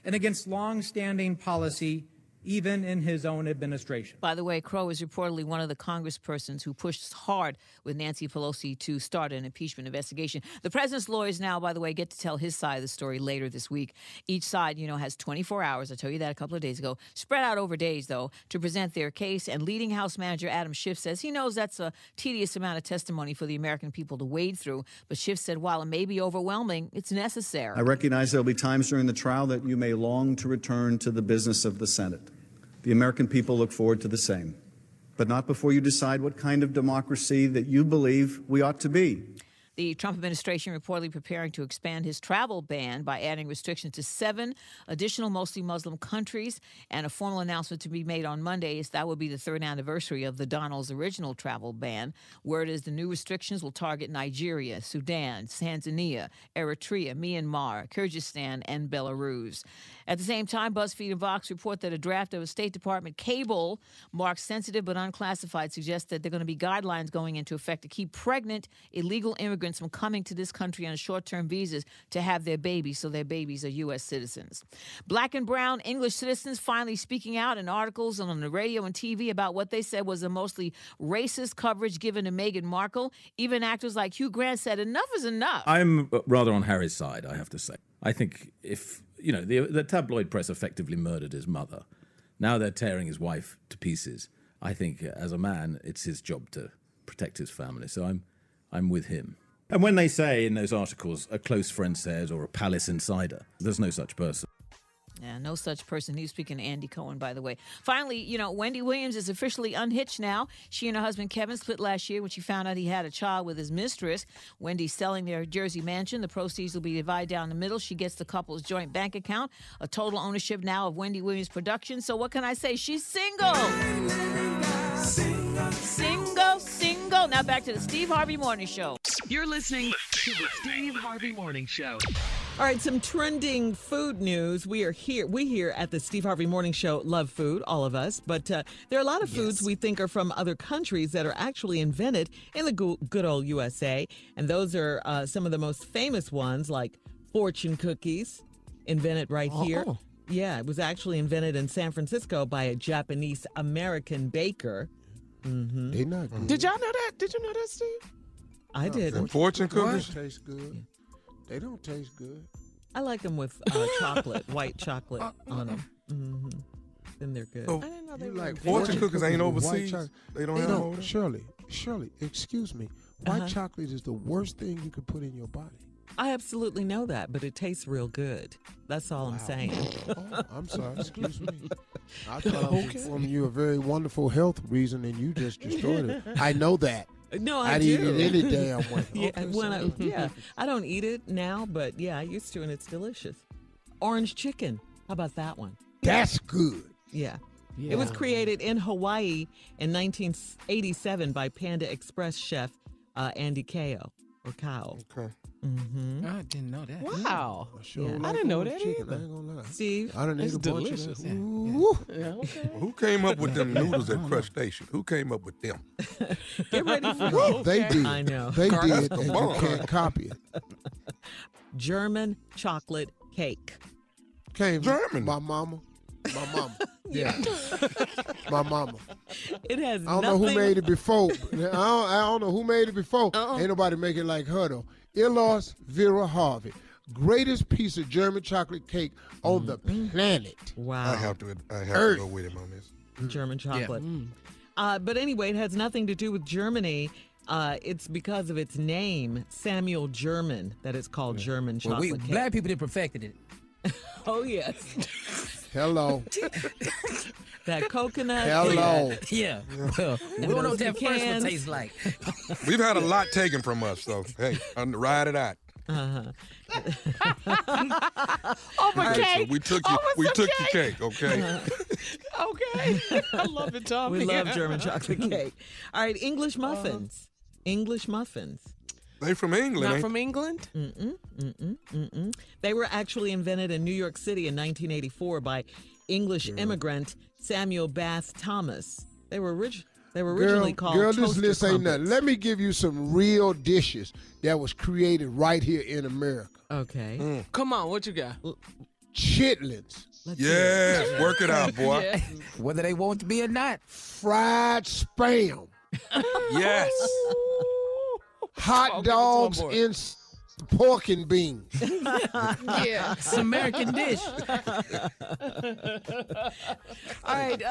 and against long-standing policy even in his own administration. By the way, Crow is reportedly one of the congresspersons who pushed hard with Nancy Pelosi to start an impeachment investigation. The president's lawyers now, by the way, get to tell his side of the story later this week. Each side, has 24 hours, I told you that a couple of days ago, spread out over days, though, to present their case. And leading House Manager Adam Schiff says he knows that's a tedious amount of testimony for the American people to wade through. But Schiff said while it may be overwhelming, it's necessary. I recognize there will be times during the trial that you may long to return to the business of the Senate. The American people look forward to the same, but not before you decide what kind of democracy that you believe we ought to be. The Trump administration reportedly preparing to expand his travel ban by adding restrictions to 7 additional mostly Muslim countries, and a formal announcement to be made on Monday is that would be the 3rd anniversary of the Donald's original travel ban. Word is the new restrictions will target Nigeria, Sudan, Tanzania, Eritrea, Myanmar, Kyrgyzstan, and Belarus. At the same time, BuzzFeed and Vox report that a draft of a State Department cable marked sensitive but unclassified suggests that there are going to be guidelines going into effect to keep pregnant illegal immigrants from coming to this country on short-term visas to have their babies, so their babies are U.S. citizens. Black and brown English citizens finally speaking out in articles and on the radio and TV about what they said was a mostly racist coverage given to Meghan Markle. Even actors like Hugh Grant said enough is enough. I'm rather on Harry's side, I have to say. I think if, the tabloid press effectively murdered his mother, now they're tearing his wife to pieces. I think as a man, it's his job to protect his family. So I'm with him. And when they say in those articles, a close friend said, or a palace insider, there's no such person. Yeah, no such person. He was speaking to Andy Cohen, by the way. Finally, Wendy Williams is officially unhitched now. She and her husband Kevin split last year when she found out he had a child with his mistress. Wendy's selling their Jersey mansion. The proceeds will be divided down the middle. She gets the couple's joint bank account, a total ownership now of Wendy Williams Productions. So what can I say? She's single. Single. Now back to the Steve Harvey Morning Show. You're listening to the Steve Harvey Morning Show. All right, some trending food news. We here at the Steve Harvey Morning Show love food, all of us. But there are a lot of foods we think are from other countries that are actually invented in the good old USA. And those are some of the most famous ones, like fortune cookies, invented right here. Yeah, it was actually invented in San Francisco by a Japanese-American baker. Mm-hmm. They not good. Did y'all know that? Did you know that, Steve? I did. And fortune cookies? They taste good. Yeah. They don't taste good. I like them with chocolate, white chocolate on them. Mm-hmm. Then they're good. So I didn't know they you were like fortune cookies ain't overseas? They don't have them? Shirley, excuse me. White chocolate is the worst thing you could put in your body. I absolutely know that, but it tastes real good. That's all I'm saying. I'm sorry. Excuse me. I thought I was informing you a very wonderful health reason, and you just destroyed it. I know that. No, I'd eat it any damn way. Yeah, I don't eat it now, but yeah, I used to, and it's delicious. Orange chicken. How about that one? That's good. Yeah. It was created in Hawaii in 1987 by Panda Express chef Andy Kao. Okay. Mm-hmm. I didn't know that. Wow. I didn't know that chicken, either. I ain't gonna lie. Steve, I done ate a bunch delicious. of that. Well, who came up with them noodles at Crustacean? Who came up with them? Get ready for Well, they did. I know. They did, the and you bomb. can't copy it. German chocolate cake. Came German. My mama. Yeah. My mama. It has I don't know who made it before. I don't know who made it before. Ain't nobody make it like her, though. Ilos Vera Harvey. Greatest piece of German chocolate cake on the planet. Wow. I have to go with him on this. German chocolate. But anyway, it has nothing to do with Germany. It's because of its name, Samuel German, that it's called German chocolate cake. Black people that perfected it. Oh, yes. Hello. That coconut. Hello. Yeah. Well, we don't know what that first one tastes like. We've had a lot taken from us, so hey, ride it out. Over Okay, cake. so we took your cake, okay? Okay. I love it, Tom. We love German chocolate cake. All right, English muffins. English muffins. They from England, Not from England? They were actually invented in New York City in 1984 by English immigrant Samuel Bath Thomas. They were originally called Girl, this toaster list ain't nothing. crumpets. Let me give you some real dishes that was created right here in America. Okay. Come on, what you got? Chitlins. Yes, work it out, boy. Yeah. Whether they want to be or not. Fried spam. Yes. Hot dogs in pork and beans. Yeah. It's an American dish. All right,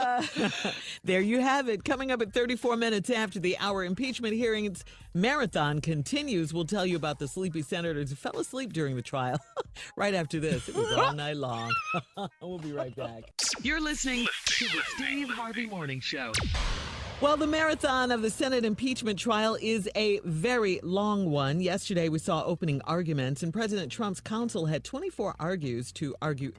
there you have it. Coming up at 34 minutes after the hour, impeachment hearings marathon continues. We'll tell you about the sleepy senators who fell asleep during the trial. Right after this, it was all night long. We'll be right back. You're listening to the Steve Harvey Morning Show. Well, the marathon of the Senate impeachment trial is a very long one. Yesterday, we saw opening arguments, and President Trump's counsel had 24 hours to argue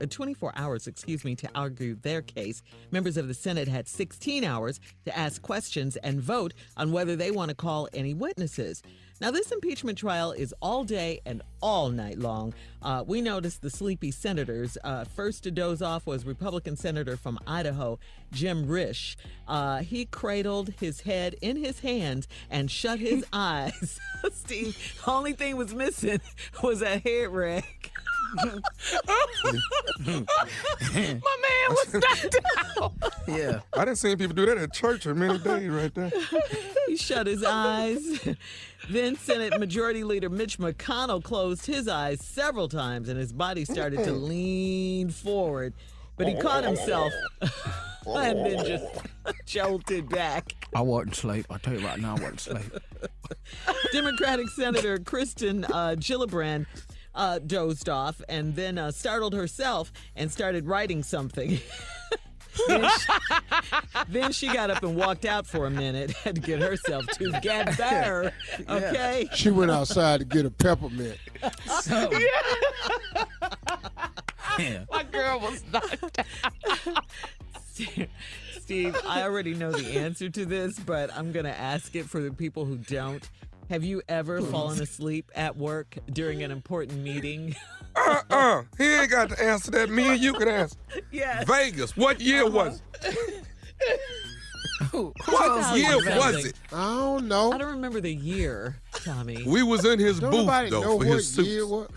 their case. Members of the Senate had 16 hours to ask questions and vote on whether they want to call any witnesses. Now, this impeachment trial is all day and all night long. We noticed the sleepy senators. First to doze off was Republican Senator from Idaho, Jim Risch. He cradled his head in his hands and shut his eyes. Steve, the only thing was missing was a head rag. My man was knocked out. Yeah. I didn't see people do that at church for many days right there. He shut his eyes. Then Senate Majority Leader Mitch McConnell closed his eyes several times and his body started to lean forward. But he caught himself and then just jolted back. I wasn't asleep. I'll tell you right now, I wasn't asleep. Democratic Senator Kristen Gillibrand dozed off and then startled herself and started writing something. Then she got up and walked out for a minute, had to get herself together. Okay? She went outside to get a peppermint. My girl was knocked out. Steve, I already know the answer to this, but I'm going to ask it for the people who don't. Have you ever fallen asleep at work during an important meeting? He ain't got to answer that. Me and you can answer. Yes. Vegas. What year was it? What year was it? I don't know. I don't remember the year, Tommy. We was in his booth, though, for his suits.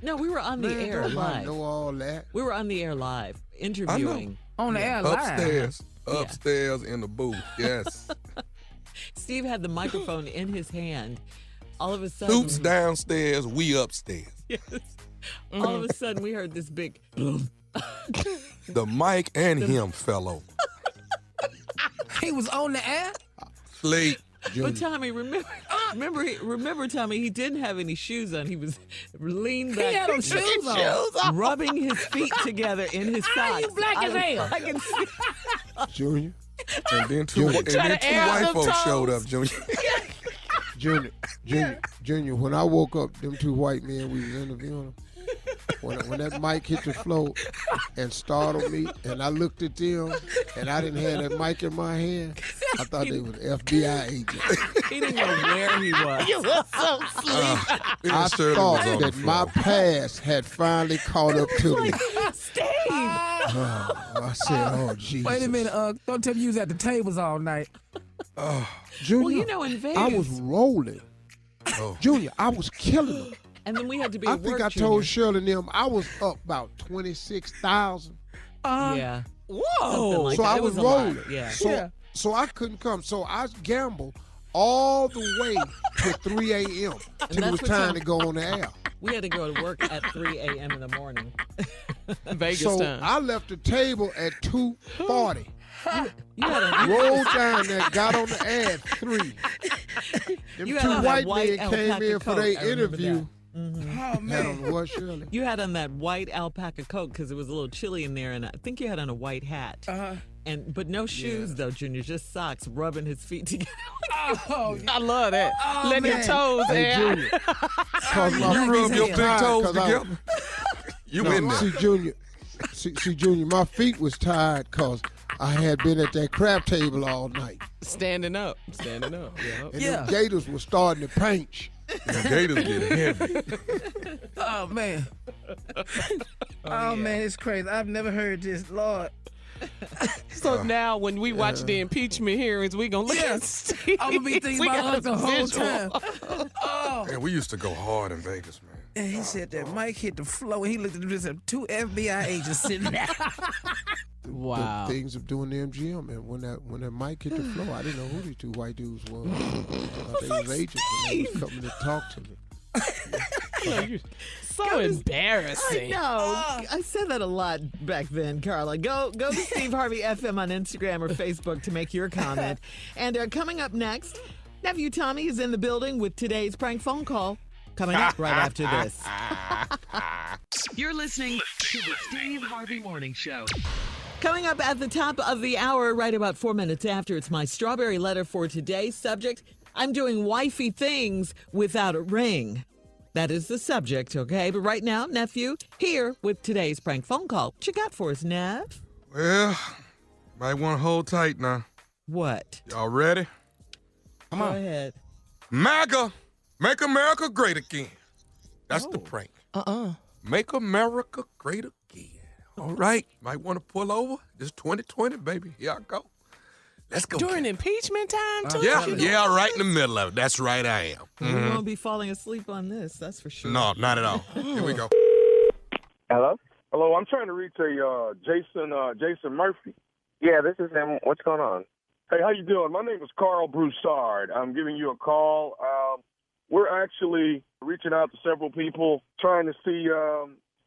No, we were on the air live. Know all that. We were on the air live, interviewing. On the air live. Upstairs in the booth, yes. Steve had the microphone in his hand. All of a sudden... Suits downstairs, we upstairs. Yes. All of a sudden, we heard this big... The mic and him fell over. He was on the air? Sleep. But Tommy, remember, Tommy, he didn't have any shoes on. He was leaned back. He had shoes on. Rubbing his feet together in his socks. You black as hell. I can see. Junior. And then two white folks showed up, Junior. Junior, when I woke up, them two white men, we was interviewing them. When that mic hit the floor and startled me, and I looked at them, and I didn't have that mic in my hand, I thought they was FBI agents. He didn't know where he was. You were so sleepy. I thought that my past had finally caught up to me. Steve! I said, oh, Jesus. Wait a minute, don't tell me you was at the tables all night. Junior, well, you know, in Vegas. I was rolling. Junior, I was killing them. And then we had to be I at think work, I told Shirley and them I was up about 26,000. Yeah. Whoa. Like so that. I was a rolling. lot. Yeah. So I couldn't come. So I gambled all the way to 3 a.m. till it was time to go on the air. We had to go to work at 3 a.m. in the morning. Vegas so time. I left the table at 2:40. You had rolled down there, got on the air at 3. Them You two had on white that men white came in alpaca for their coat. I remember interview. Oh, man. Had on what, Shirley? You had on that white alpaca coat because it was a little chilly in there, and I think you had on a white hat. But no shoes though, Junior, just socks, rubbing his feet together. I love that. Letting your toes Hey, air. Junior. You rub your big toes together. You in there. See, Junior, my feet was tired because I had been at that crab table all night. Standing up. Yeah. And them gators were starting to pinch. The gators getting heavy. Oh, man. Man, it's crazy. I've never heard this, Lord. So now when we watch the impeachment hearings, we gonna look at Steve. I'm gonna be thinking about us the whole time. Man, we used to go hard in Vegas, man. And he said that Mike hit the floor, and he looked at this, two FBI agents sitting there. Wow. The things of doing the MGM, and when that mic hit the floor, I didn't know who these two white dudes were. I thought they was agents and they was coming to talk to me. You're so embarrassing. I know. I said that a lot back then, Carla. Go to Steve Harvey FM on Instagram or Facebook to make your comment. And coming up next, nephew Tommy is in the building with today's prank phone call. Coming up right after this. You're listening to the Steve Harvey Morning Show. Coming up at the top of the hour, right about 4 minutes after, it's my strawberry letter for today's subject. I'm doing wifey things without a ring. That is the subject, okay? But right now, nephew, here with today's prank phone call. What you got for us, Nev? Well, might want to hold tight now. What? Y'all ready? Come on. Go ahead. MAGA, make America great again. That's the prank. Make America great again. All right. Might want to pull over. It's 2020, baby. Here I go. Let's go. During impeachment time, too? Yeah, right in the middle of it. That's right, I am. We won't be falling asleep on this, that's for sure. No, not at all. Here we go. Hello? Hello, I'm trying to reach a Jason Murphy. Yeah, this is him. What's going on? Hey, how you doing? My name is Carl Broussard. I'm giving you a call. We're actually reaching out to several people, trying to see,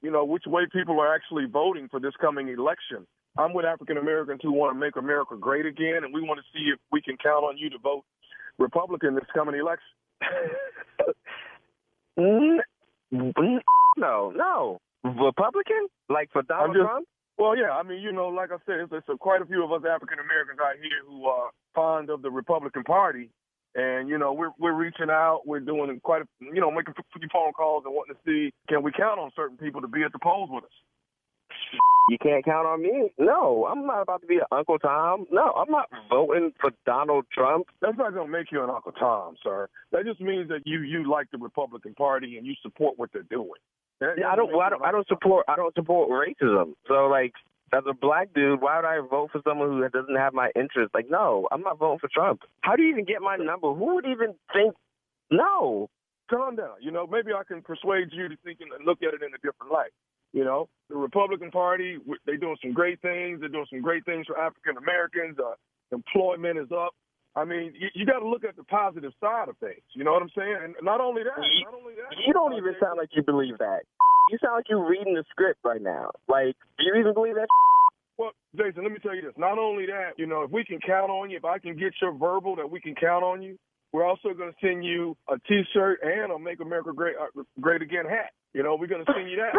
which way people are actually voting for this coming election. I'm with African Americans who want to make America great again, and we want to see if we can count on you to vote Republican this coming election. No. Republican? Like for Donald Trump? Well, yeah. I mean, like I said, there's quite a few of us African Americans out here who are fond of the Republican Party. And, we're reaching out. We're doing making a few phone calls and wanting to see, can we count on certain people to be at the polls with us? You can't count on me? No, I'm not about to be an Uncle Tom. No, I'm not voting for Donald Trump. That's not going to make you an Uncle Tom, sir. That just means that you like the Republican Party and you support what they're doing. I don't support racism. So, as a black dude, why would I vote for someone who doesn't have my interest? No, I'm not voting for Trump. How do you even get my number? Who would even think? No. Calm down. Maybe I can persuade you to think and look at it in a different light. The Republican Party, they're doing some great things. They're doing some great things for African Americans. Employment is up. I mean, you got to look at the positive side of things. You know what I'm saying? And not only that. You don't even sound like you believe that. You sound like you're reading the script right now. Do you even believe that? Well, Jason, let me tell you this. Not only that, if we can count on you, if I can get your verbal that we can count on you, we're also going to send you a T-shirt and a Make America Great Again hat. We're going to send you that.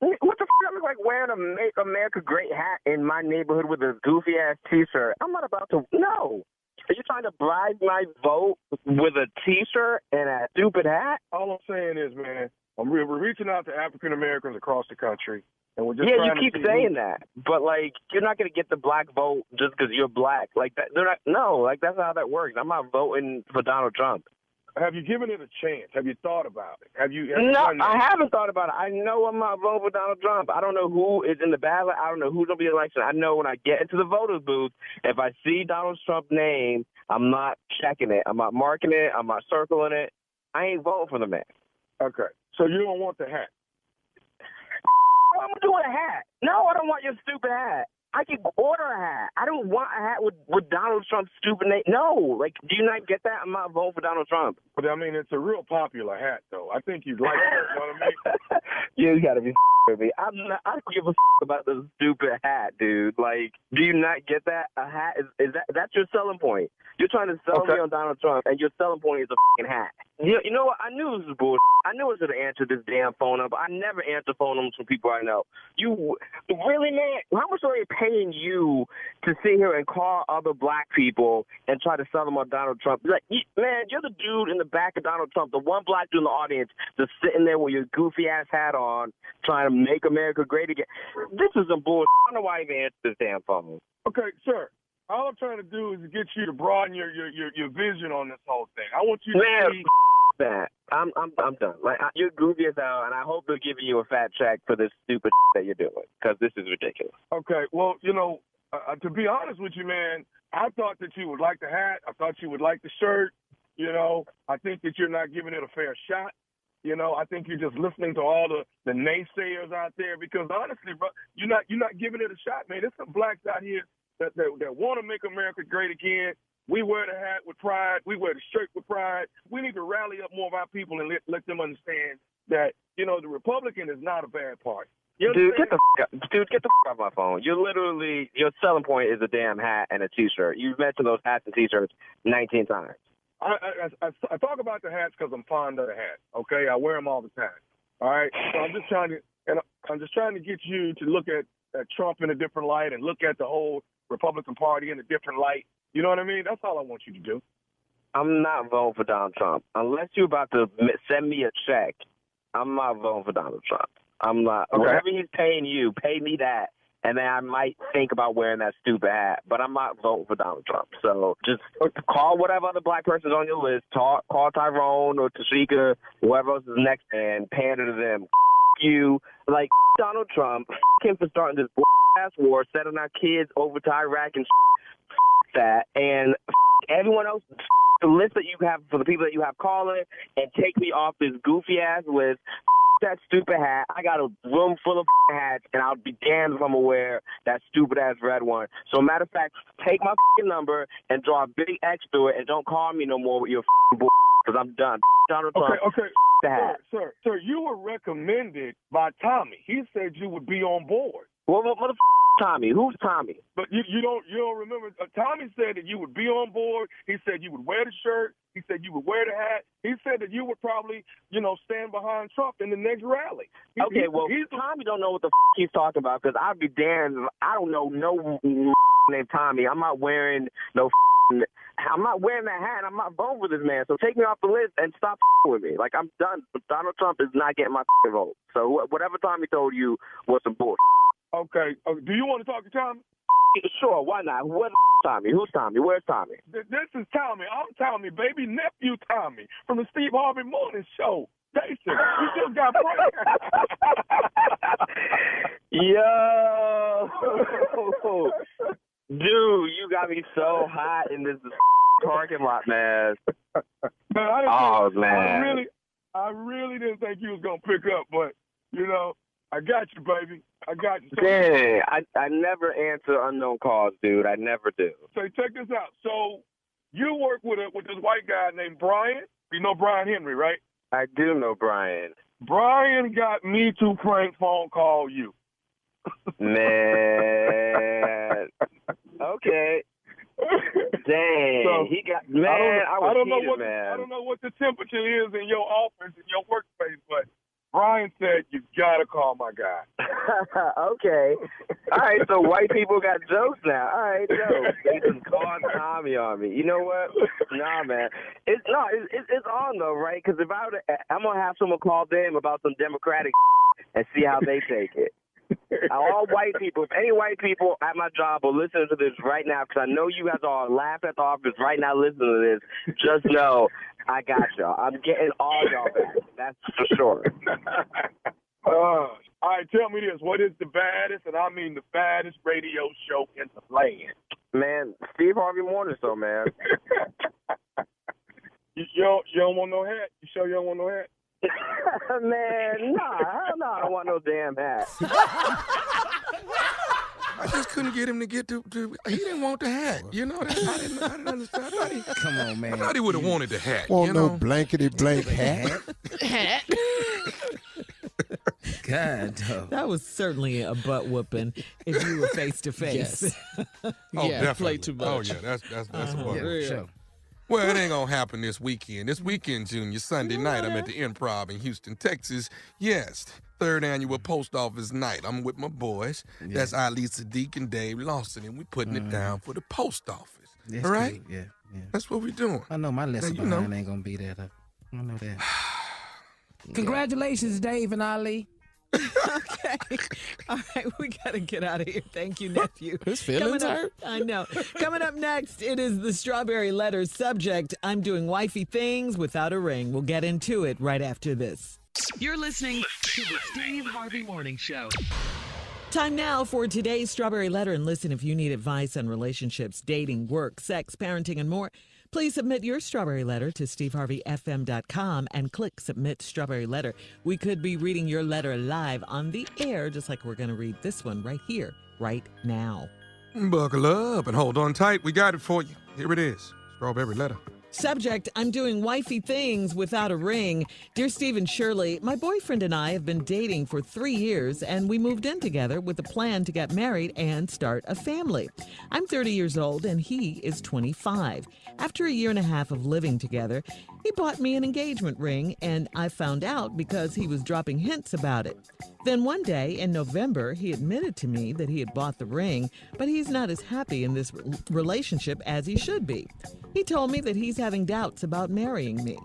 What the fuck? I look like wearing a Make America Great hat in my neighborhood with a goofy-ass T-shirt. I'm not about to. No. Are you trying to bribe my vote with a T-shirt and a stupid hat? All I'm saying is, man, we're reaching out to African Americans across the country, and we're just you keep saying that, but you're not going to get the black vote just because you're black. They're not. No, that's not how that works. I'm not voting for Donald Trump. Have you given it a chance? Have you thought about it? No, I haven't thought about it. I know I'm not voting for Donald Trump. I don't know who is in the ballot. I don't know who's going to be in the election. I know when I get into the voters booth, if I see Donald Trump's name, I'm not checking it. I'm not marking it. I'm not circling it. I ain't voting for the man. Okay. So you don't want the hat? I'm doing a hat. No, I don't want your stupid hat. I can order a hat. I don't want a hat with Donald Trump's stupid name. No, do you not get that? I'm not voting for Donald Trump. But I mean, it's a real popular hat, though. I think you'd like it. You know what I mean? You gotta be with me. I don't give a about this stupid hat, dude. Do you not get that? A hat is that's your selling point. You're trying to sell me on Donald Trump, and your selling point is a hat. You know what? I knew this was bullshit. I knew I should have answered this damn phone number. I never answer phone numbers from people I know. You really, man? How much are they paying you to sit here and call other black people and try to sell them on Donald Trump? Man, you're the dude in the back of Donald Trump, the one black dude in the audience, just sitting there with your goofy ass hat on, trying to make America great again. This is some bullshit. I don't know why I even answered this damn phone. Okay, sir. All I'm trying to do is get you to broaden your vision on this whole thing. I want you to see that. I'm done. You're goofy as hell, and I hope they're giving you a fat check for this stupid that you're doing, because this is ridiculous. Okay, well, to be honest with you, man, I thought that you would like the hat. I thought you would like the shirt. I think that you're not giving it a fair shot. I think you're just listening to all the naysayers out there, because honestly, bro, you're not giving it a shot, man. There's some blacks out here that want to make America great again. We wear the hat with pride. We wear the shirt with pride. We need to rally up more of our people and let them understand that, the Republican is not a bad party. Dude, get the fuck off my phone. Your selling point is a damn hat and a T-shirt. You've mentioned those hats and T-shirts 19 times. I talk about the hats because I'm fond of the hats, okay? I wear them all the time, all right? So I'm just trying to, And I'm just trying to get you to look at Trump in a different light and look at the whole Republican Party in a different light. You know what I mean? That's all I want you to do. I'm not voting for Donald Trump. Unless you're about to send me a check, I'm not voting for Donald Trump. I'm not. Okay. Whatever he's paying you, pay me that, and then I might think about wearing that stupid hat. But I'm not voting for Donald Trump. So just call whatever other black person's on your list. Call Tyrone or Tashika, whoever else is next, and pander to them. You, like Donald Trump, him for starting this ass war, sending our kids over to Iraq and that, and everyone else. The list that you have for the people that you have calling, and take me off this goofy ass list. That stupid hat. I got a room full of hats, and I'll be damned if I'm gonna wear that stupid ass red one. So, matter of fact, take my number and draw a big X through it, and don't call me no more with your bull, because I'm done. Donald Trump. Okay. The hat. Sir, you were recommended by Tommy. He said you would be on board. What the Tommy? Who's Tommy? But you don't remember? Tommy said that you would be on board. He said you would wear the shirt. He said you would wear the hat. He said that you would probably, stand behind Trump in the next rally. Tommy don't know what the he's talking about, because I'd be damned if I don't know no named Tommy. I'm not wearing I'm not wearing that hat. I'm not voting for this man. So take me off the list and stop with me. Like, I'm done. Donald Trump is not getting my vote. So whatever Tommy told you was some bullshit. Okay. Do you want to talk to Tommy? Sure, why not? Where's Tommy? Who's Tommy? Where's Tommy? This is Tommy. I'm Tommy, baby. Nephew Tommy from the Steve Harvey Morning Show. Station. You just got pranked. Yo. Dude, you got me so hot in this parking lot, man. Man, I really didn't think you was going to pick up, but, I got you, baby. I got you. Dang, I never answer unknown calls, dude. I never do. So check this out. So you work with this white guy named Brian. You know Brian Henry, right? I do know Brian. Brian got me to prank phone call you. Man. Okay. Dang. So, he got, man, I don't know what the temperature is in your office, in your workspace, but Brian said, you got to call my guy. Okay. All right, so white people got jokes now. All right, jokes. They just called Tommy on me. You know what? Nah, man. It's on, though, right? Because if I'm going to have someone call them about some Democratic and see how they take it. All white people, if any white people at my job are listening to this right now, because I know you guys are laughing at the office right now listening to this, just know I got y'all. I'm getting all y'all back. That's for sure. All right, tell me this. What is the baddest, and I mean the baddest radio show in the land? Man, Steve Harvey Morning Show, man. You don't want no hat? You sure you don't want no hat? Man, hell no, I don't want no damn hat. I just couldn't get him to get to he didn't want the hat. I didn't understand. Come on, man. I thought he would have wanted the hat. Want no blankety blank hat? Hat. God, that was certainly a butt whooping if you were face to face. Definitely. Play too much. Oh yeah, that's a butt. yeah, sure. Well, it ain't gonna happen this weekend. This weekend, Junior, Sunday night, I'm at the Improv in Houston, Texas. Yes, 3rd annual Post Office Night. I'm with my boys. Yeah. That's Ali Sadiq and Dave Lawson, and we putting it down for the post office. That's all right? Cool. Yeah. That's what we doing. I know my lesson behind ain't gonna be that. I know that. Congratulations, Dave and Ali. Okay. All right, we got to get out of here. Thank you, nephew. His feelings hurt. I know. Coming up next, it is the Strawberry Letter subject. I'm doing wifey things without a ring. We'll get into it right after this. You're listening to the Steve Harvey Morning Show. Time now for today's Strawberry Letter. And listen, if you need advice on relationships, dating, work, sex, parenting, and more, please submit your Strawberry Letter to steveharveyfm.com and click Submit Strawberry Letter. We could be reading your letter live on the air, just like we're going to read this one right here, right now. Buckle up and hold on tight. We got it for you. Here it is. Strawberry Letter. Subject, I'm doing wifey things without a ring. Dear Steve and Shirley, my boyfriend and I have been dating for 3 years, and we moved in together with a plan to get married and start a family. I'm 30 years old, and he is 25. After a year and a half of living together, he bought me an engagement ring, and I found out because he was dropping hints about it. Then one day in November, he admitted to me that he had bought the ring, but he's not as happy in this relationship as he should be. He told me that he's having doubts about marrying me.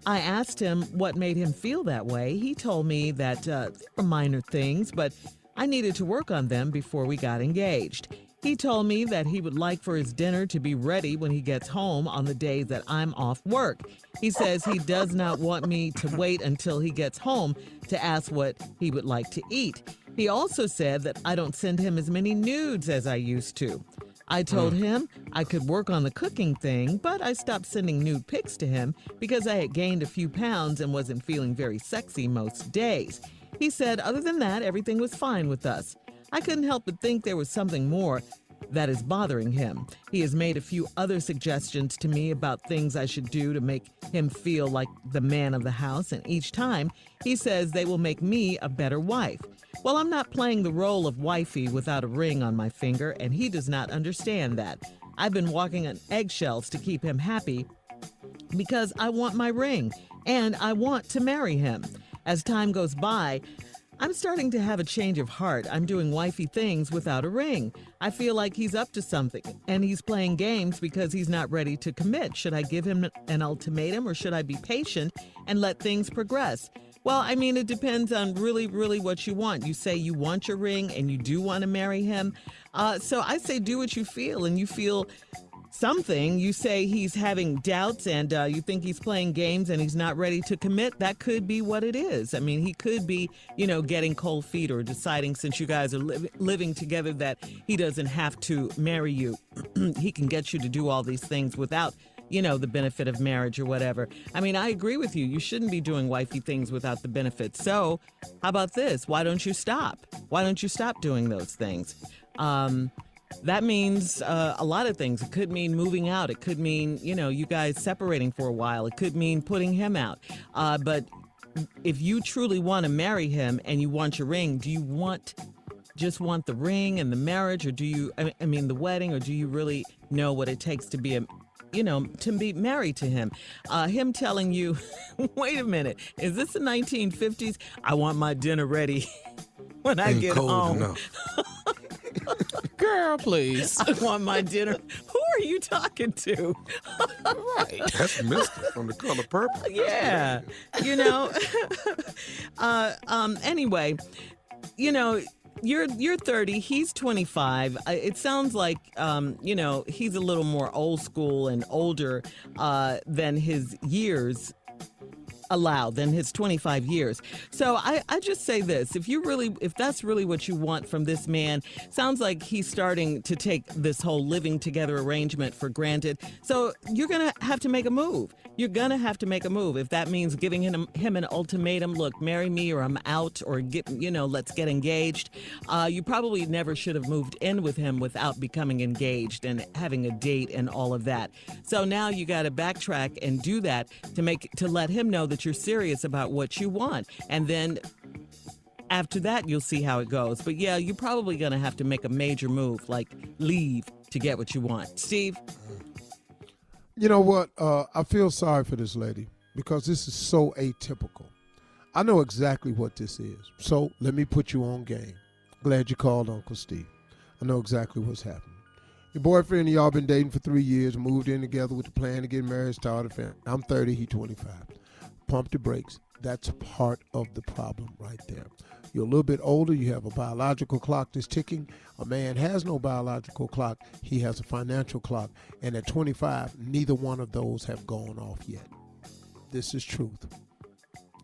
I asked him what made him feel that way. He told me that there were minor things, but I needed to work on them before we got engaged. He told me that he would like for his dinner to be ready when he gets home on the days that I'm off work. He says he does not want me to wait until he gets home to ask what he would like to eat. He also said that I don't send him as many nudes as I used to. I told him I could work on the cooking thing, but I stopped sending nude pics to him because I had gained a few pounds and wasn't feeling very sexy most days. He said other than that, everything was fine with us. I couldn't help but think there was something more that is bothering him. He has made a few other suggestions to me about things I should do to make him feel like the man of the house, and each time he says they will make me a better wife. Well, I'm not playing the role of wifey without a ring on my finger, and he does not understand that. I've been walking on eggshells to keep him happy because I want my ring, and I want to marry him. As time goes by, I'm starting to have a change of heart. I'm doing wifey things without a ring. I feel like he's up to something, and he's playing games because he's not ready to commit. Should I give him an ultimatum, or should I be patient and let things progress? Well, I mean, it depends on really, really what you want. You say you want your ring and you do want to marry him. So I say do what you feel, and you feel something. You say he's having doubts and you think he's playing games and he's not ready to commit. That could be what it is. I mean, he could be, getting cold feet or deciding, since you guys are living together, that he doesn't have to marry you. He can get you to do all these things without the benefit of marriage or whatever. I mean, I agree with you. You shouldn't be doing wifey things without the benefit. So how about this? Why don't you stop? Why don't you stop doing those things? That means a lot of things. It could mean moving out. It could mean, you guys separating for a while. It could mean putting him out. But if you truly want to marry him and you want your ring, do you just want the ring and the marriage, or do you, the wedding, or do you really know what it takes to be to be married to him? Him telling you, wait a minute, is this the 1950s? I want my dinner ready when I get home. Girl, please. I want my dinner. Who are you talking to? Right. That's Mr. from The Color Purple. Yeah. Anyway, you're 30, he's 25. It sounds like, he's a little more old school and older than his years allowed, than his 25 years. So I just say this, if that's really what you want from this man, sounds like he's starting to take this whole living together arrangement for granted. So you're going to have to make a move. You're going to have to make a move. If that means giving him an ultimatum, look, marry me or I'm out, or let's get engaged. You probably never should have moved in with him without becoming engaged and having a date and all of that. So now you got to backtrack and do that to let him know that you're serious about what you want. And then after that, you'll see how it goes. But yeah, you're probably going to have to make a major move, like leave to get what you want. Steve? You know what? I feel sorry for this lady because this is so atypical. I know exactly what this is. So let me put you on game. Glad you called, Uncle Steve. I know exactly what's happening. Your boyfriend and y'all been dating for 3 years, moved in together with the plan to get married, start a family. I'm 30, he 25. Pump the brakes. That's part of the problem right there. You're a little bit older. You have a biological clock that's ticking. A man has no biological clock. He has a financial clock. And at 25, neither one of those have gone off yet. This is truth.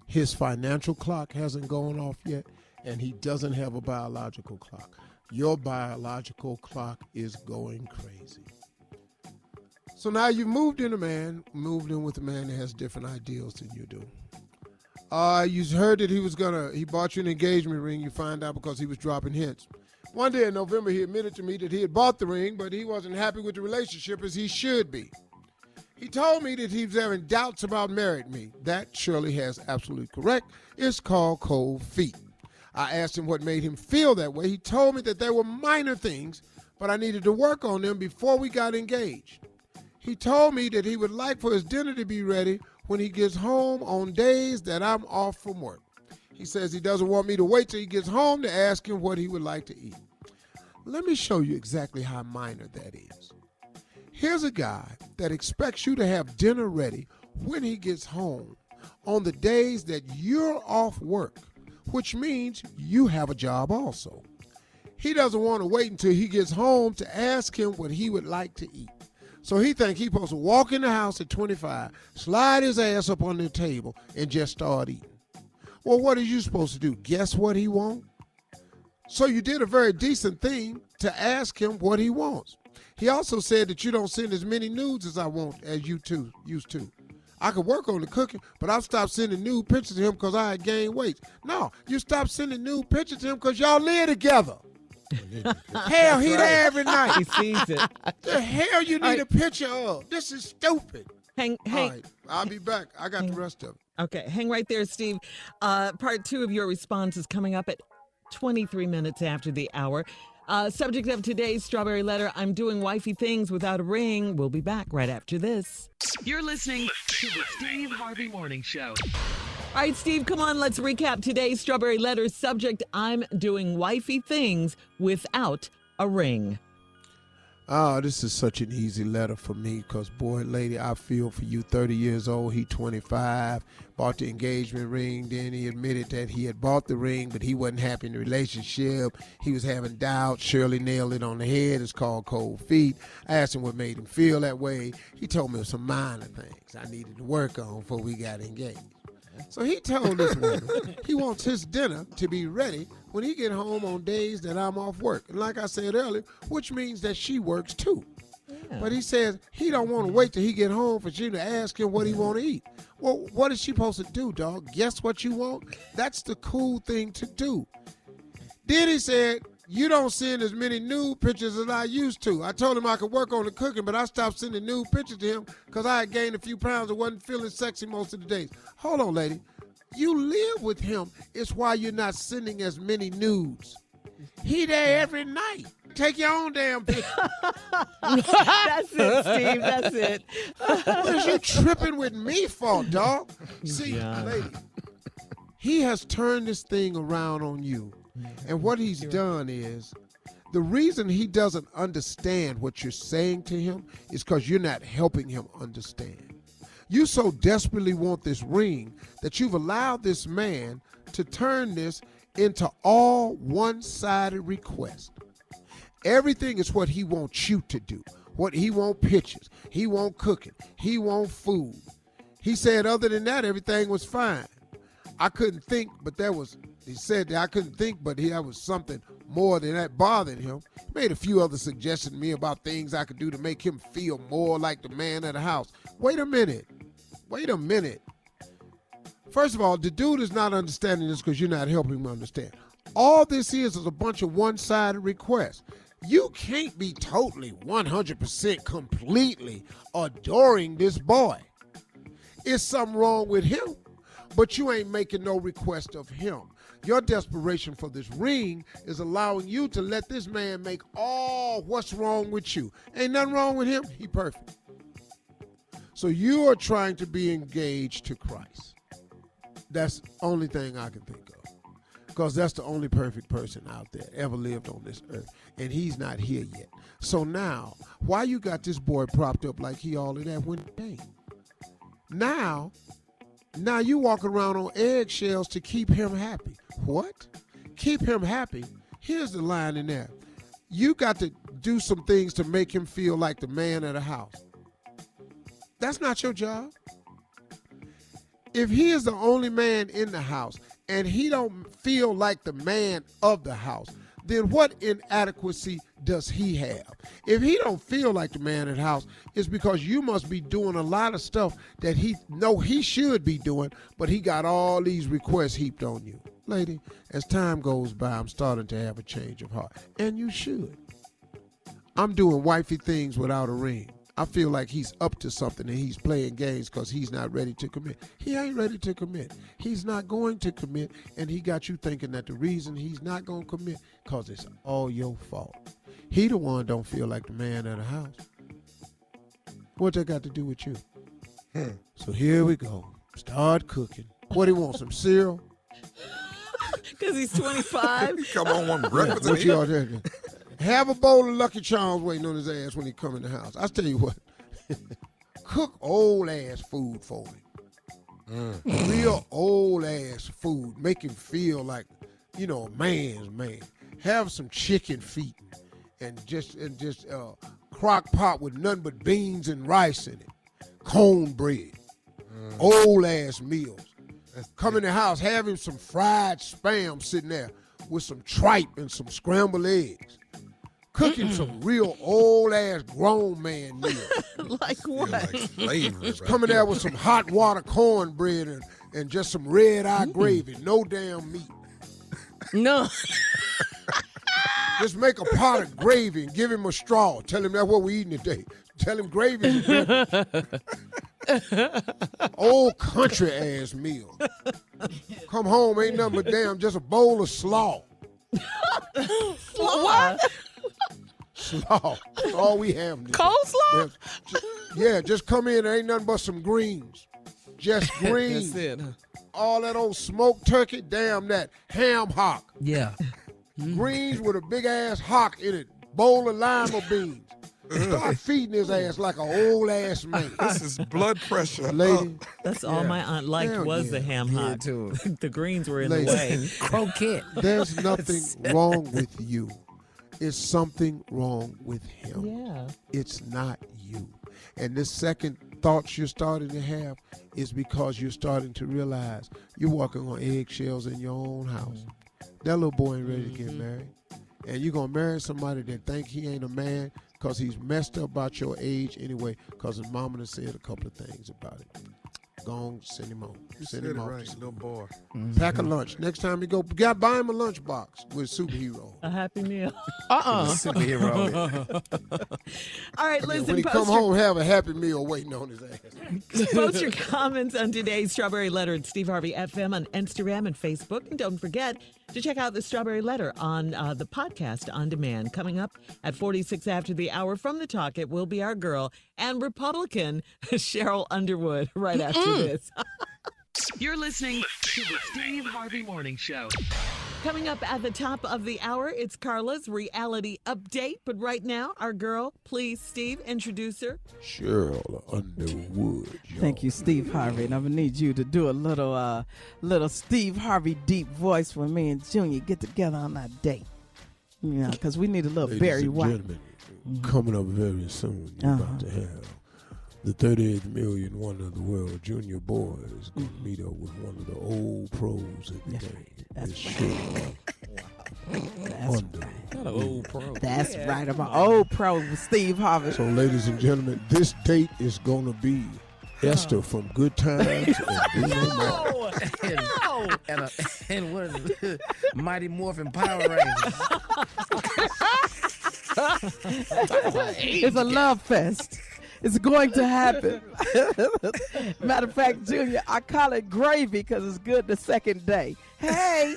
His financial clock hasn't gone off yet, and he doesn't have a biological clock. Your biological clock is going crazy. So now you've moved in with a man that has different ideals than you do. You heard that he bought you an engagement ring. You find out because he was dropping hints. One day in November, he admitted to me that he had bought the ring, but he wasn't happy with the relationship as he should be. He told me that he was having doubts about marrying me. That Shirley has absolutely correct. It's called cold feet. I asked him what made him feel that way. He told me that there were minor things, but I needed to work on them before we got engaged. He told me that he would like for his dinner to be ready when he gets home on days that I'm off from work. He says he doesn't want me to wait till he gets home to ask him what he would like to eat. Let me show you exactly how minor that is. Here's a guy that expects you to have dinner ready when he gets home on the days that you're off work, which means you have a job also. He doesn't want to wait until he gets home to ask him what he would like to eat. So he thinks he's supposed to walk in the house at 25, slide his ass up on the table, and just start eating. Well, what are you supposed to do? Guess what he wants? So you did a very decent thing to ask him what he wants. He also said that you don't send as many nudes as I want as you two used to. I could work on the cooking, but I've stopped sending nude pictures to him because I had gained weight. No, you stopped sending nude pictures to him because y'all live together. Hell, he there every night. He sees it. The hell you need a picture of? This is stupid. Hang. All right, I'll be back. I got the rest of it. Okay, hang right there, Steve. Part 2 of your response is coming up at 23 minutes after the hour. Subject of today's Strawberry Letter, I'm doing wifey things without a ring. We'll be back right after this. You're listening to the Steve Harvey Morning Show. All right, Steve, come on. Let's recap today's Strawberry Letter. Subject, I'm doing wifey things without a ring. Oh, this is such an easy letter for me because, boy, lady, I feel for you. 30 years old, he 25, bought the engagement ring. Then he admitted that he had bought the ring, but he wasn't happy in the relationship. He was having doubts. Shirley nailed it on the head. It's called cold feet. I asked him what made him feel that way. He told me some minor things I needed to work on before we got engaged. So he told this woman he wants his dinner to be ready when he get home on days that I'm off work. And like I said earlier, which means that she works too. Yeah. But he says he don't want to wait till he get home for you to ask him what he want to eat. Well, what is she supposed to do, dog? Guess what you want? That's the cool thing to do. Then he said, you don't send as many nude pictures as I used to. I told him I could work on the cooking, but I stopped sending nude pictures to him because I had gained a few pounds and wasn't feeling sexy most of the days. Hold on, lady. You live with him. It's why you're not sending as many nudes. He there every night. Take your own damn picture. That's it, Steve. That's it. What is you tripping with me for, dog? See, lady, he has turned this thing around on you. And what he's done is, the reason he doesn't understand what you're saying to him is because you're not helping him understand. You so desperately want this ring that you've allowed this man to turn this into all one-sided request. Everything is what he wants you to do. What he want pictures. He want cooking. He want food. He said other than that, everything was fine. I couldn't think, but he said that I couldn't think, but that was something more than that bothering him. He made a few other suggestions to me about things I could do to make him feel more like the man of the house. Wait a minute. First of all, the dude is not understanding this because you're not helping him understand. All this is a bunch of one-sided requests. You can't be totally 100% completely adoring this boy. Is something wrong with him? But you ain't making no request of him. Your desperation for this ring is allowing you to let this man make all what's wrong with you. Ain't nothing wrong with him. He perfect. So you are trying to be engaged to Christ. That's the only thing I can think of. Because that's the only perfect person out there ever lived on this earth. And he's not here yet. So now, why you got this boy propped up like he all of that when he ain't? Now you walk around on eggshells to keep him happy. What? Keep him happy? Here's the line in there. You got to do some things to make him feel like the man of the house. That's not your job. If he is the only man in the house and he don't feel like the man of the house, then what inadequacy does he have? If he don't feel like the man in the house, it's because you must be doing a lot of stuff that he know he should be doing, but he got all these requests heaped on you. Lady, as time goes by, I'm starting to have a change of heart. And you should. I'm doing wifey things without a ring. I feel like he's up to something and he's playing games because he's not ready to commit. He ain't ready to commit. He's not going to commit, and he got you thinking that the reason he's not going to commit because it's all your fault. He the one don't feel like the man of the house. What that got to do with you? So here we go. Start cooking. What he want, some cereal? Because he's 25. Come on, one breakfast. What you all doing? Have a bowl of Lucky Charms waiting on his ass when he come in the house. I'll tell you what. Cook old ass food for him. Real old ass food. Make him feel like, a man's man. Have some chicken feet and just crock pot with nothing but beans and rice in it. Cornbread. Old ass meals. Come in the house, have him some fried spam sitting there with some tripe and some scrambled eggs. Cook him some real old ass grown man meals. Like what? Just coming there with some hot water cornbread and just some red eye gravy. No damn meat. No. Just make a pot of gravy and give him a straw. Tell him that's what we're eating today. Tell him gravy's better. Old country ass meal. Come home, ain't nothing but damn just a bowl of slaw. What? Slaw. That's all we have. Coleslaw? Yeah, just come in. There ain't nothing but some greens. Just greens. That's it. All that old smoked turkey, damn that. Ham hock. Yeah. Greens with a big ass hock in it. Bowl of lima beans. Start feeding his ass like an old ass man. This is blood pressure. Lady. That's all my aunt liked was the ham hock. Too. The greens were in Lady. the way. Croquette. There's nothing wrong with you. It's something wrong with him. Yeah. It's not you. And this second thoughts you're starting to have is because you're starting to realize you're walking on eggshells in your own house. That little boy ain't ready to get married. And you're going to marry somebody that think he ain't a man because he's messed up about your age anyway because his mama done said a couple of things about it. Go on, send him on. You Send said him it off. right, little boy. Pack a lunch. Next time you go, buy him a lunchbox with superhero. A Happy Meal. Superhero. All right, listen. When he come home, have a Happy Meal waiting on his ass. Post your comments on today's Strawberry Letter at Steve Harvey FM on Instagram and Facebook. And don't forget to check out the Strawberry Letter on the podcast on demand. Coming up at 46 after the hour from the talk, it will be our girl and Republican Sheryl Underwood right after this. You're listening to the Steve Harvey Morning Show. Coming up at the top of the hour, it's Carla's reality update. But right now, our girl, please, Steve, introduce her. Sheryl Underwood. Thank you, Steve Harvey. And I'm going to need you to do a little Steve Harvey deep voice when me and Junior get together on that date. Yeah, because we need a little Ladies Barry and White. gentlemen, coming up very soon, you're about to have the 38th million wonder of the world, Junior Boy, is going to meet up with one of the old pros in the game. That's Sheryl Underwood. Not an old pro. That's right. I'm an old pro with Steve Harvey. So, ladies and gentlemen, this date is going to be Esther from Good Times and Bruno Mars. And what is it? Mighty Morphin Power Rangers. It's a love fest. It's going to happen. Matter of fact, Junior, I call it gravy because it's good the second day. Hey.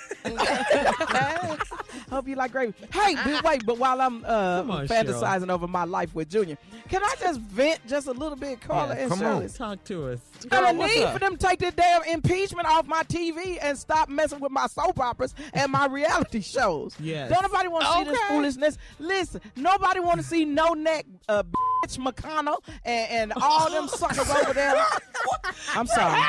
Hope you like gravy. Hey, but while I'm fantasizing over my life with Junior, can I just vent just a little bit, Carla and Shirley? Talk to us. I need for them to take this damn impeachment off my TV and stop messing with my soap operas and my reality shows. Yes. Don't nobody want to see this foolishness. Listen, nobody want to see no neck bitch McConnell and all them suckers over there. I'm sorry.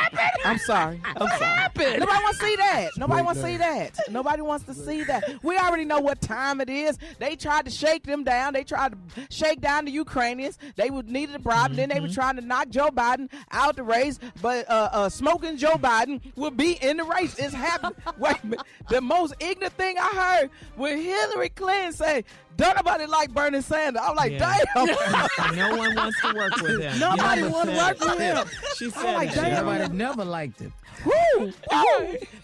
Nobody wants to see that. Nobody wants to see that. Nobody wants to see that. We already know what time it is. They tried to shake them down. They tried to shake down the Ukrainians. They needed a bribe. Then they were trying to knock Joe Biden out the race. But smoking Joe Biden will be in the race. It's happening. Wait a minute. The most ignorant thing I heard when Hillary Clinton say, Don't nobody like Bernie Sanders. I'm like, damn. No one wants to work with him. Nobody want to work with him. She said, I'm like, damn. Nobody never liked him. Woo!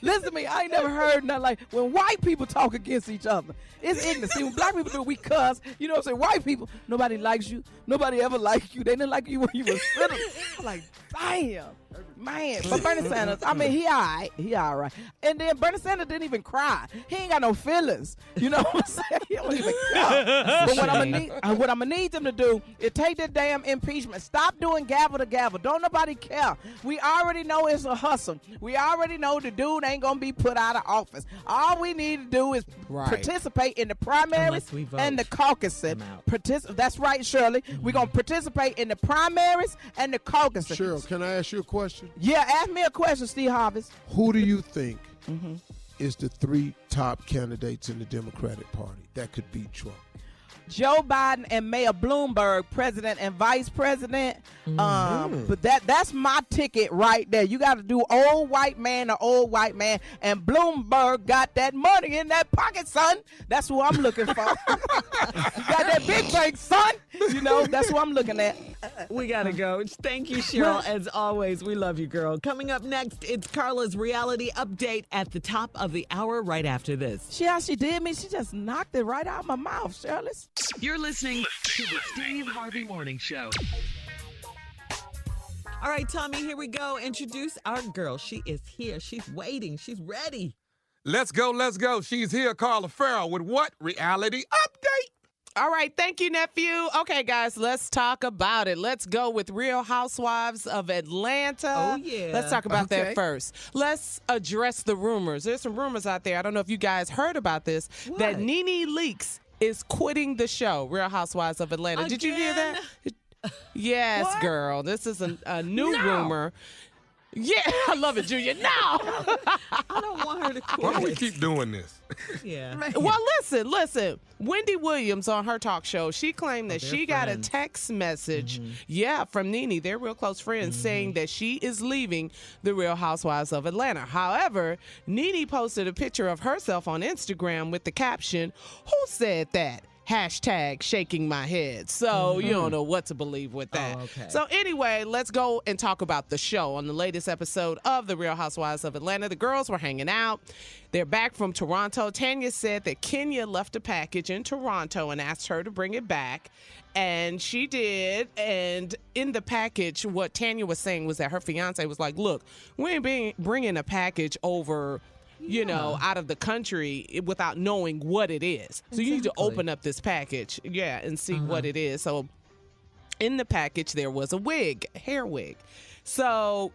Listen to me. I ain't never heard nothing like when white people talk against each other. It's ignorant. See, when black people do, we cuss. You know what I'm saying? White people, nobody likes you. Nobody ever liked you. They didn't like you when you was little. I'm like, damn. Man, but Bernie Sanders, I mean, he all right. He all right. And then Bernie Sanders didn't even cry. He ain't got no feelings. You know what I'm saying? He don't even care. But what I'm going to need them to do is take that damn impeachment. Stop doing gavel to gavel. Don't nobody care. We already know it's a hustle. We already know the dude ain't going to be put out of office. All we need to do is participate in the primaries and the caucuses. That's right, Shirley. We're going to participate in the primaries and the caucuses. Cheryl, can I ask you a question? Yeah, ask me a question, Steve Harvey. Who do you think is the 3 top candidates in the Democratic Party that could beat Trump? Joe Biden and Mayor Bloomberg, president and vice president. But that's my ticket right there. You got to do old white man or old white man, and Bloomberg got that money in that pocket, son. That's who I'm looking for. Got that big bank, son. You know, that's who I'm looking at. We got to go. Thank you, Cheryl. As always, we love you, girl. Coming up next, it's Carla's reality update at the top of the hour right after this. See how she did me? She just knocked it right out of my mouth, Shirley. You're listening to the Steve Harvey Morning Show. All right, Tommy, here we go. Introduce our girl. She is here. She's waiting. She's ready. Let's go, let's go. She's here, Carla Farrell, with what? Reality update. All right, thank you, nephew. Okay, guys, let's talk about it. Let's go with Real Housewives of Atlanta. Oh, yeah. Let's talk about that first. Let's address the rumors. There's some rumors out there. I don't know if you guys heard about this, that Nene Leakes is quitting the show, Real Housewives of Atlanta. Again? Did you hear that? Yes, girl. This is a new rumor. Yeah, I love it, Junior. No! I don't want her to quit. Why do we keep doing this? Yeah. Well, listen. Wendy Williams on her talk show, she claimed that she got a text message, from Nene, they're real close friends, saying that she is leaving the Real Housewives of Atlanta. However, Nene posted a picture of herself on Instagram with the caption, "Who said that? Hashtag shaking my head." So you don't know what to believe with that. Oh, okay. So anyway, let's go and talk about the show. On the latest episode of The Real Housewives of Atlanta, the girls were hanging out. They're back from Toronto. Tanya said that Kenya left a package in Toronto and asked her to bring it back. And she did. And in the package, what Tanya was saying was that her fiance was like, look, we ain't bringing a package over out of the country without knowing what it is. So you need to open up this package, and see what it is. So in the package, there was a wig, a hair wig. So,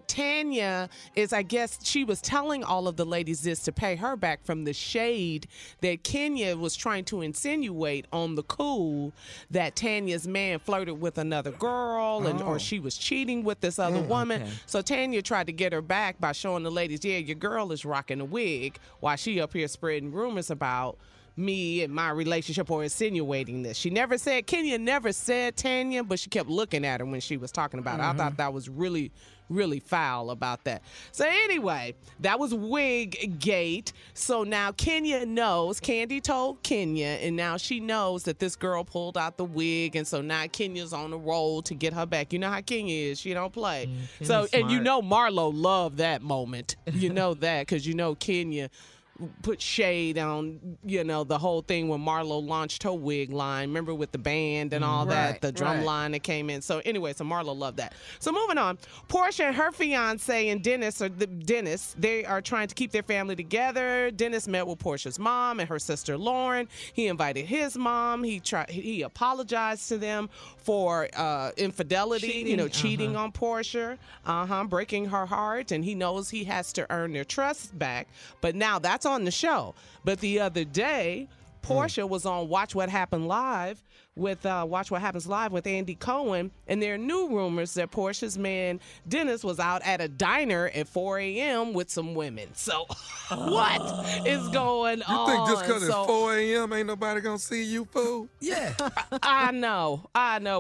Tanya is, I guess, she was telling all of the ladies this to pay her back from the shade that Kenya was trying to insinuate on the cool that Tanya's man flirted with another girl or she was cheating with this other woman. Okay. So Tanya tried to get her back by showing the ladies, your girl is rocking a wig while she up here spreading rumors about me and my relationship or insinuating this. Kenya never said Tanya, but she kept looking at her when she was talking about it. I thought that was really, really foul about that. So anyway, that was wig gate. So now Kenya knows, Candy told Kenya, and now she knows that this girl pulled out the wig, and so now Kenya's on the roll to get her back. You know how Kenya is. She don't play. So, and Marlo loved that moment. You know that, because Kenya put shade on, the whole thing when Marlo launched her wig line. Remember with the band and all that, the drum line that came in. So anyway, so Marlo loved that. So moving on, Portia and her fiance and Dennis, they are trying to keep their family together. Dennis met with Portia's mom and her sister Lauren. He invited his mom. He apologized to them for infidelity, cheating on Portia, breaking her heart, and he knows he has to earn their trust back. But now that's on the show. But the other day, Portia was on Watch What Happens Live with Andy Cohen, and there are new rumors that Portia's man Dennis was out at a diner at 4 a.m. with some women. So what is going on? You think just because it's 4 a.m. ain't nobody gonna see you, fool? Yeah. I know.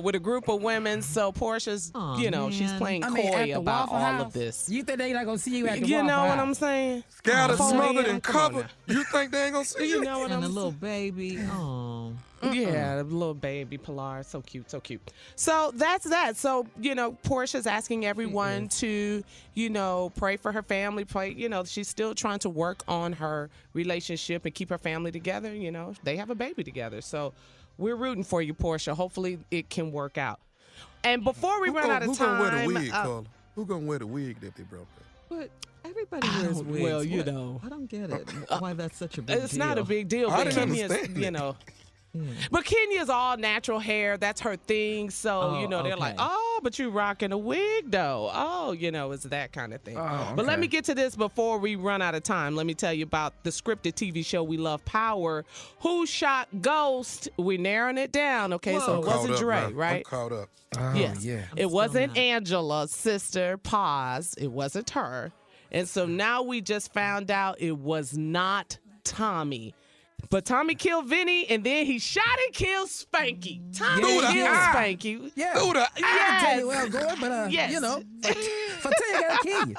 With a group of women, so Portia's, she's playing coy about all of this. You think they not gonna see you at the You Waffle know what House? I'm saying? Scattered, smothered, and covered. You think they ain't gonna see you? You know what I'm saying? And a little baby. Oh. Yeah, the little baby Pilar. So cute, so cute. So that's that. So, Portia's asking everyone to, pray for her family. Pray, she's still trying to work on her relationship and keep her family together. They have a baby together. So we're rooting for you, Portia. Hopefully it can work out. And before we run out of time. Who gonna wear the wig, Carla? Who gonna wear the wig that they broke up? But everybody wears wigs. Well, I don't get it. Why that's such a big deal. It's not a big deal, but Kenya's, But Kenya's all natural hair. That's her thing. So, they're like, but you rocking a wig, though. Oh, it's that kind of thing. But let me get to this before we run out of time. Let me tell you about the scripted TV show we love, Power. Who shot Ghost? We're narrowing it down, okay? So it wasn't Dre, right? I'm caught up. Yes. Yeah. It wasn't Angela's sister, Paz. It wasn't her. And so now we just found out it was not Tommy. But Tommy killed Vinny, and then he shot and killed Spanky. Tommy killed Spanky. Yeah. I can tell you where I'm going, but, Fatia got to kill you.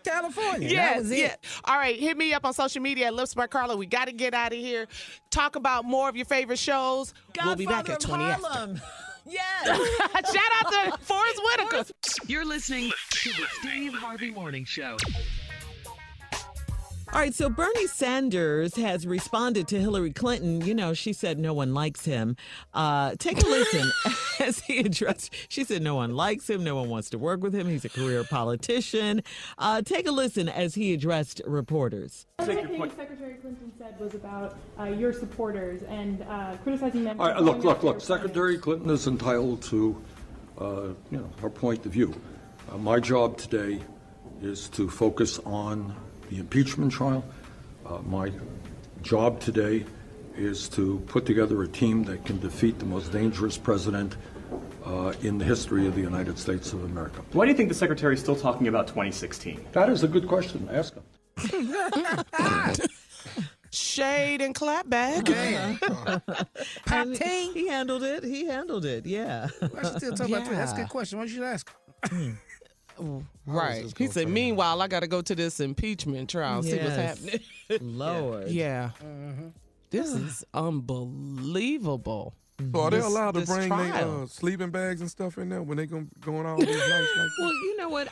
California. Yes, that was it. All right, hit me up on social media at Lips by Carla. We got to get out of here. Talk about more of your favorite shows. We'll be back at 20 after. Yes. Shout out to Forrest Whitaker. You're listening to the Steve Harvey Morning Show. All right, so Bernie Sanders has responded to Hillary Clinton. She said no one likes him. Take a listen as he addressed. She said no one likes him. No one wants to work with him. He's a career politician. Take a listen as he addressed reporters. Everything Secretary Clinton said was about your supporters and criticizing them. All right, look. Secretary Clinton is entitled to, her point of view. My job today is to focus on the impeachment trial. My job today is to put together a team that can defeat the most dangerous president in the history of the United States of America. Why do you think the Secretary is still talking about 2016? That is a good question. Ask him. Shade and clapback. He handled it. Yeah. Why should still talk about that? That's a good question. Why should you ask him? Right. He said, meanwhile, I got to go to this impeachment trial, see what's happening. Lord. Yeah. This is unbelievable. So are they allowed to bring their sleeping bags and stuff in there when they going all these nights like that? Well, you know what?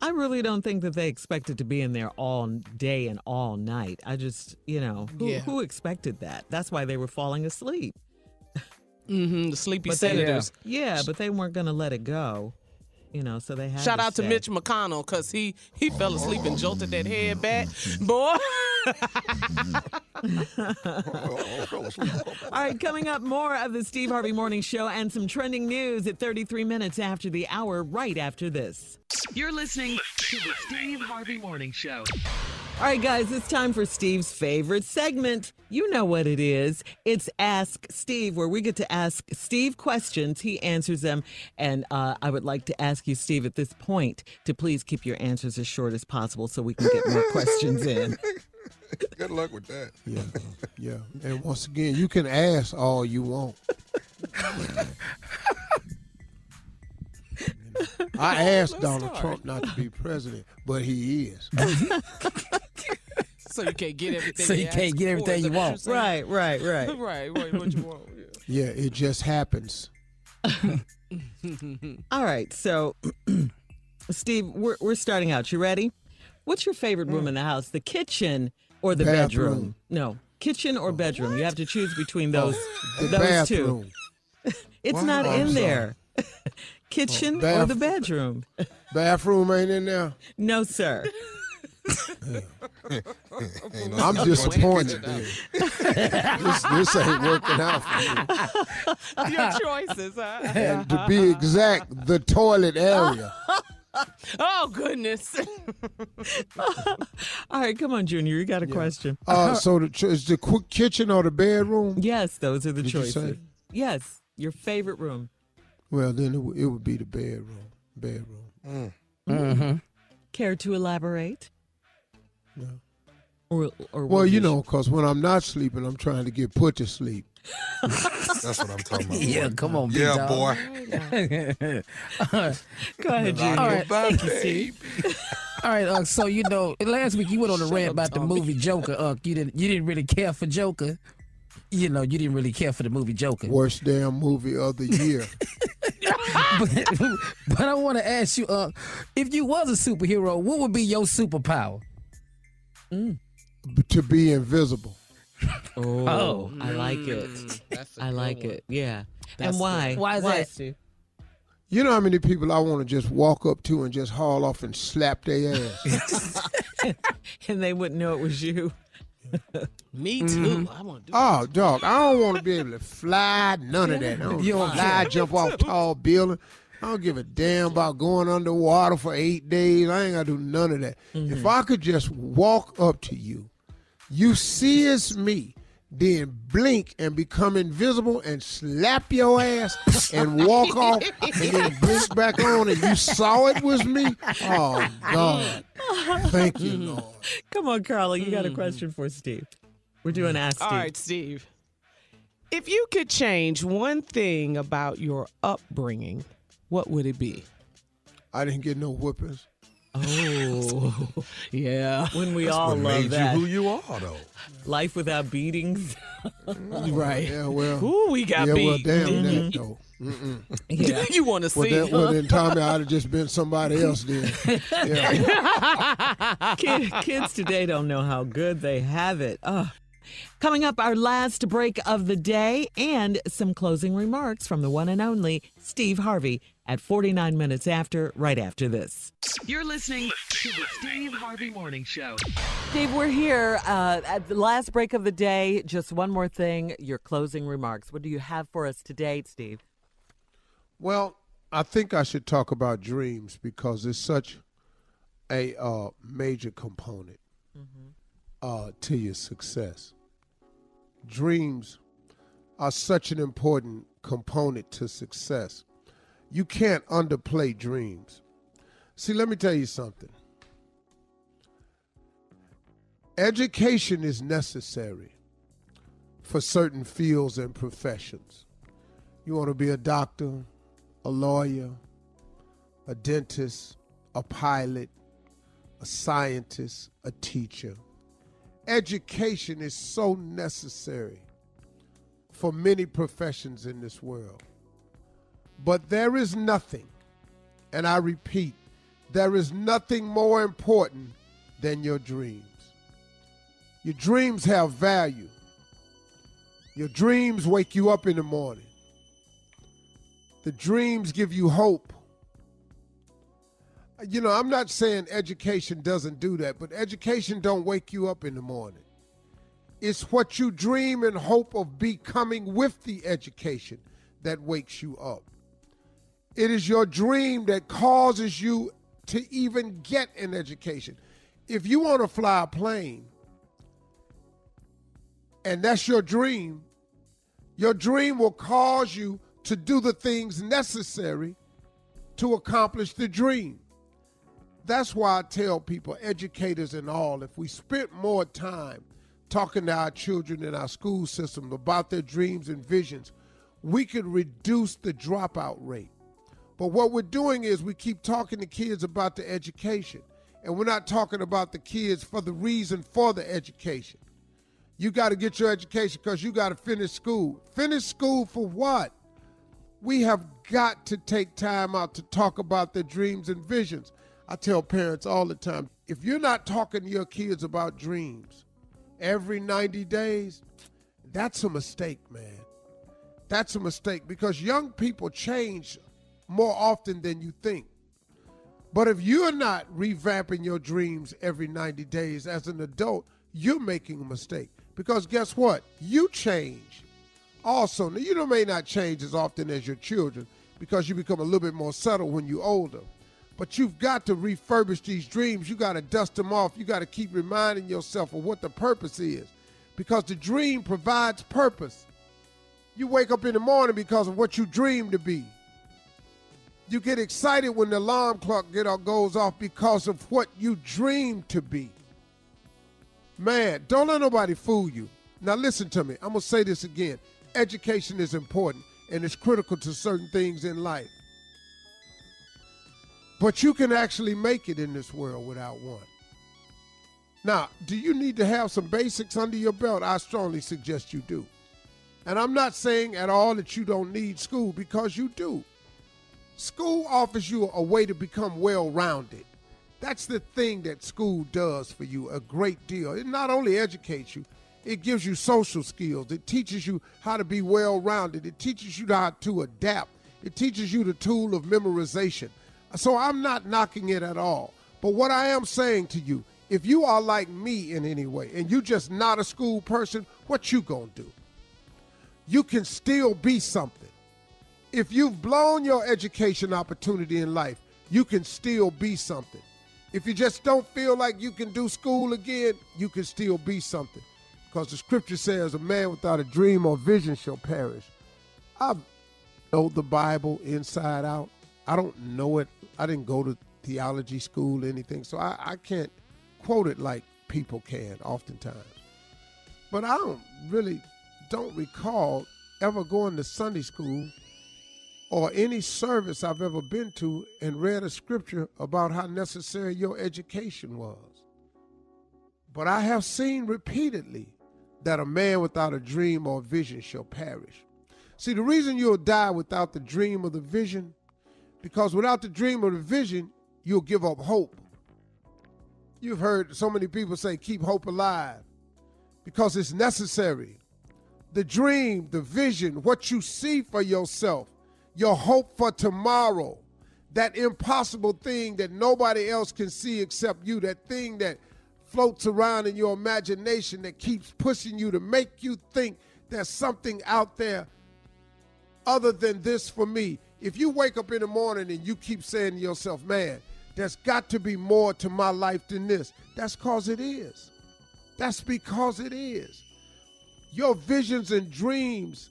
I really don't think that they expected to be in there all day and all night. I just, who expected that? That's why they were falling asleep. The sleepy senators. Yeah, but they weren't going to let it go. So they had Shout out stay. to Mitch McConnell, because he fell asleep and jolted that head back. Boy. All right, coming up, more of the Steve Harvey Morning Show and some trending news at 33 minutes after the hour, right after this. You're listening to the Steve Harvey Morning Show. All right, guys, it's time for Steve's favorite segment. You know what it is. It's Ask Steve, where we get to ask Steve questions. He answers them. And I would like to ask you, Steve, at this point, to please keep your answers as short as possible so we can get more questions in. Good luck with that. Yeah. And once again, you can ask all you want. I asked Donald Trump not to be president, but he is. So you can't get everything. So you can't get everything you want. Right. Right, what you want. Yeah, it just happens. All right, so Steve, we're starting out. You ready? What's your favorite room in the house? The kitchen or the bedroom? No, kitchen or bedroom. You have to choose between those bathroom. two. It's not in there. Kitchen or the bedroom? Bathroom ain't in there? No, sir. I'm disappointed. This ain't working out for me. Your choices, huh? And to be exact, the toilet area. Oh, goodness. All right, come on, Junior. You got a question. So is the kitchen or the bedroom? Yes, those are the Did choices. you say? Yes, your favorite room. Well, then it would be the bedroom. Mm-hmm. Care to elaborate? No. Or well, because when I'm not sleeping, I'm trying to get put to sleep. That's what I'm talking about. Yeah, come on, big dog. boy. Go ahead, Junior. All right, thank you, Steve. All right, so last week you went on a rant about the movie Joker. You didn't really care for Joker. you didn't really care for the movie Joker. Worst damn movie of the year. but I want to ask you, if you was a superhero, what would be your superpower? To be invisible. Oh, I like it. I like it. Yeah. And why? Why is that, Steve? You know how many people I want to just walk up to and just haul off and slap their ass? And they wouldn't know it was you. Me too. I want to do Oh, dog, I don't want to be able to fly, none of that. I don't fly, jump off tall building. I don't give a damn about going underwater for 8 days. I ain't got to do none of that. If I could just walk up to you, you see it's me, then blink and become invisible and slap your ass and walk off and then blink back on and you saw it was me? Oh, God. Thank you, Lord. Come on, Carla. You got a question for Steve. We're doing Ask Steve. All right, Steve. If you could change one thing about your upbringing, what would it be? I didn't get no whippings. Oh, yeah. When we That's all what love made that. you who you are, though. Life without beatings. Right. Yeah, well. Ooh, we got yeah, well, beat. damn that, though. Yeah. You want to see? Well, then Tommy, I'd have just been somebody else then. Yeah. Kids today don't know how good they have it. Coming up, our last break of the day and some closing remarks from the one and only Steve Harvey at 49 minutes after, right after this. You're listening to the Steve Harvey Morning Show. Steve, we're here at the last break of the day. Just one more thing, your closing remarks. What do you have for us today, Steve? Well, I think I should talk about dreams because it's such a major component to your success. Dreams are such an important component to success. You can't underplay dreams. See, let me tell you something. Education is necessary for certain fields and professions. You want to be a doctor, a lawyer, a dentist, a pilot, a scientist, a teacher. Education is so necessary for many professions in this world. But there is nothing, and I repeat, there is nothing more important than your dreams. Your dreams have value. Your dreams wake you up in the morning. The dreams give you hope. You know, I'm not saying education doesn't do that, but education don't wake you up in the morning. It's what you dream and hope of becoming with the education that wakes you up. It is your dream that causes you to even get an education. If you want to fly a plane, and that's your dream will cause you to do the things necessary to accomplish the dream. That's why I tell people, educators and all, if we spent more time talking to our children in our school system about their dreams and visions, we could reduce the dropout rate. But what we're doing is we keep talking to kids about the education, and we're not talking about the kids for the reason for the education. You got to get your education because you got to finish school. Finish school for what? We have got to take time out to talk about their dreams and visions. I tell parents all the time, if you're not talking to your kids about dreams every 90 days, that's a mistake, man. That's a mistake because young people change more often than you think. But if you're not revamping your dreams every 90 days as an adult, you're making a mistake. Because guess what? You change. Also, now, you may not change as often as your children because you become a little bit more subtle when you're older. But you've got to refurbish these dreams. You got to dust them off. You got to keep reminding yourself of what the purpose is because the dream provides purpose. You wake up in the morning because of what you dreamed to be. You get excited when the alarm clock goes off because of what you dreamed to be. Man, don't let nobody fool you. Now listen to me. I'm going to say this again. Education is important and it's critical to certain things in life. But you can actually make it in this world without one. Now, do you need to have some basics under your belt? I strongly suggest you do. And I'm not saying at all that you don't need school, because you do. School offers you a way to become well-rounded. That's the thing that school does for you a great deal. It not only educates you, it gives you social skills. It teaches you how to be well-rounded. It teaches you how to adapt. It teaches you the tool of memorization. So I'm not knocking it at all. But what I am saying to you, if you are like me in any way and you just not a school person, what you gonna do? You can still be something. If you've blown your education opportunity in life, you can still be something. If you just don't feel like you can do school again, you can still be something. Because the scripture says a man without a dream or vision shall perish. I know the Bible inside out. I don't know it. I didn't go to theology school or anything, so I can't quote it like people can oftentimes. But I don't recall ever going to Sunday school or any service I've ever been to and read a scripture about how necessary your education was. But I have seen repeatedly that a man without a dream or vision shall perish. See, the reason you'll die without the dream or the vision, because without the dream or the vision, you'll give up hope. You've heard so many people say, keep hope alive, because it's necessary. The dream, the vision, what you see for yourself, your hope for tomorrow, that impossible thing that nobody else can see except you, that thing that floats around in your imagination that keeps pushing you to make you think there's something out there other than this for me. If you wake up in the morning and you keep saying to yourself, man, there's got to be more to my life than this, that's because it is. That's because it is. Your visions and dreams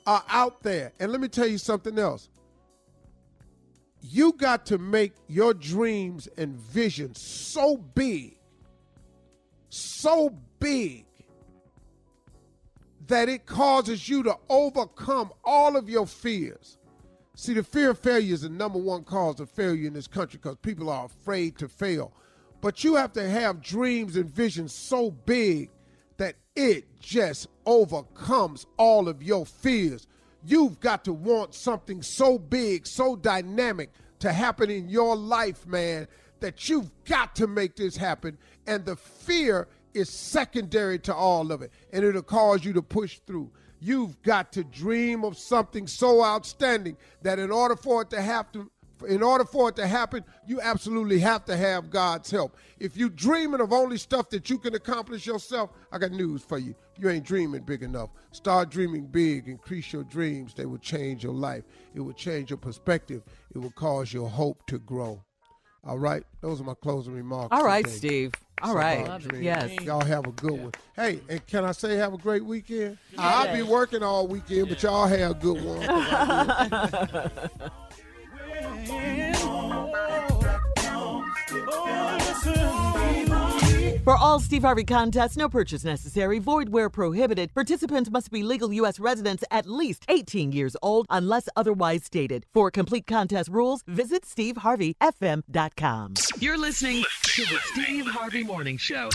are out there. And let me tell you something else. You got to make your dreams and visions so big that it causes you to overcome all of your fears. See, the fear of failure is the number one cause of failure in this country because people are afraid to fail. But you have to have dreams and visions so big that it just overcomes all of your fears. You've got to want something so big, so dynamic to happen in your life, man, that you've got to make this happen. And the fear is secondary to all of it, and it'll cause you to push through. You've got to dream of something so outstanding that in order for it to happen, you absolutely have to have God's help. If you're dreaming of only stuff that you can accomplish yourself, I got news for you. You ain't dreaming big enough. Start dreaming big. Increase your dreams. They will change your life. It will change your perspective. It will cause your hope to grow. All right? Those are my closing remarks. All right, today. Steve. All right. Yes. Y'all have a good one. Hey, and can I say have a great weekend? I'll be working all weekend, but y'all have a good one. For all Steve Harvey contests, no purchase necessary, void where prohibited. Participants must be legal U.S. residents at least 18 years old unless otherwise stated. For complete contest rules, visit SteveHarveyFM.com. You're listening to the Steve Harvey Morning Show.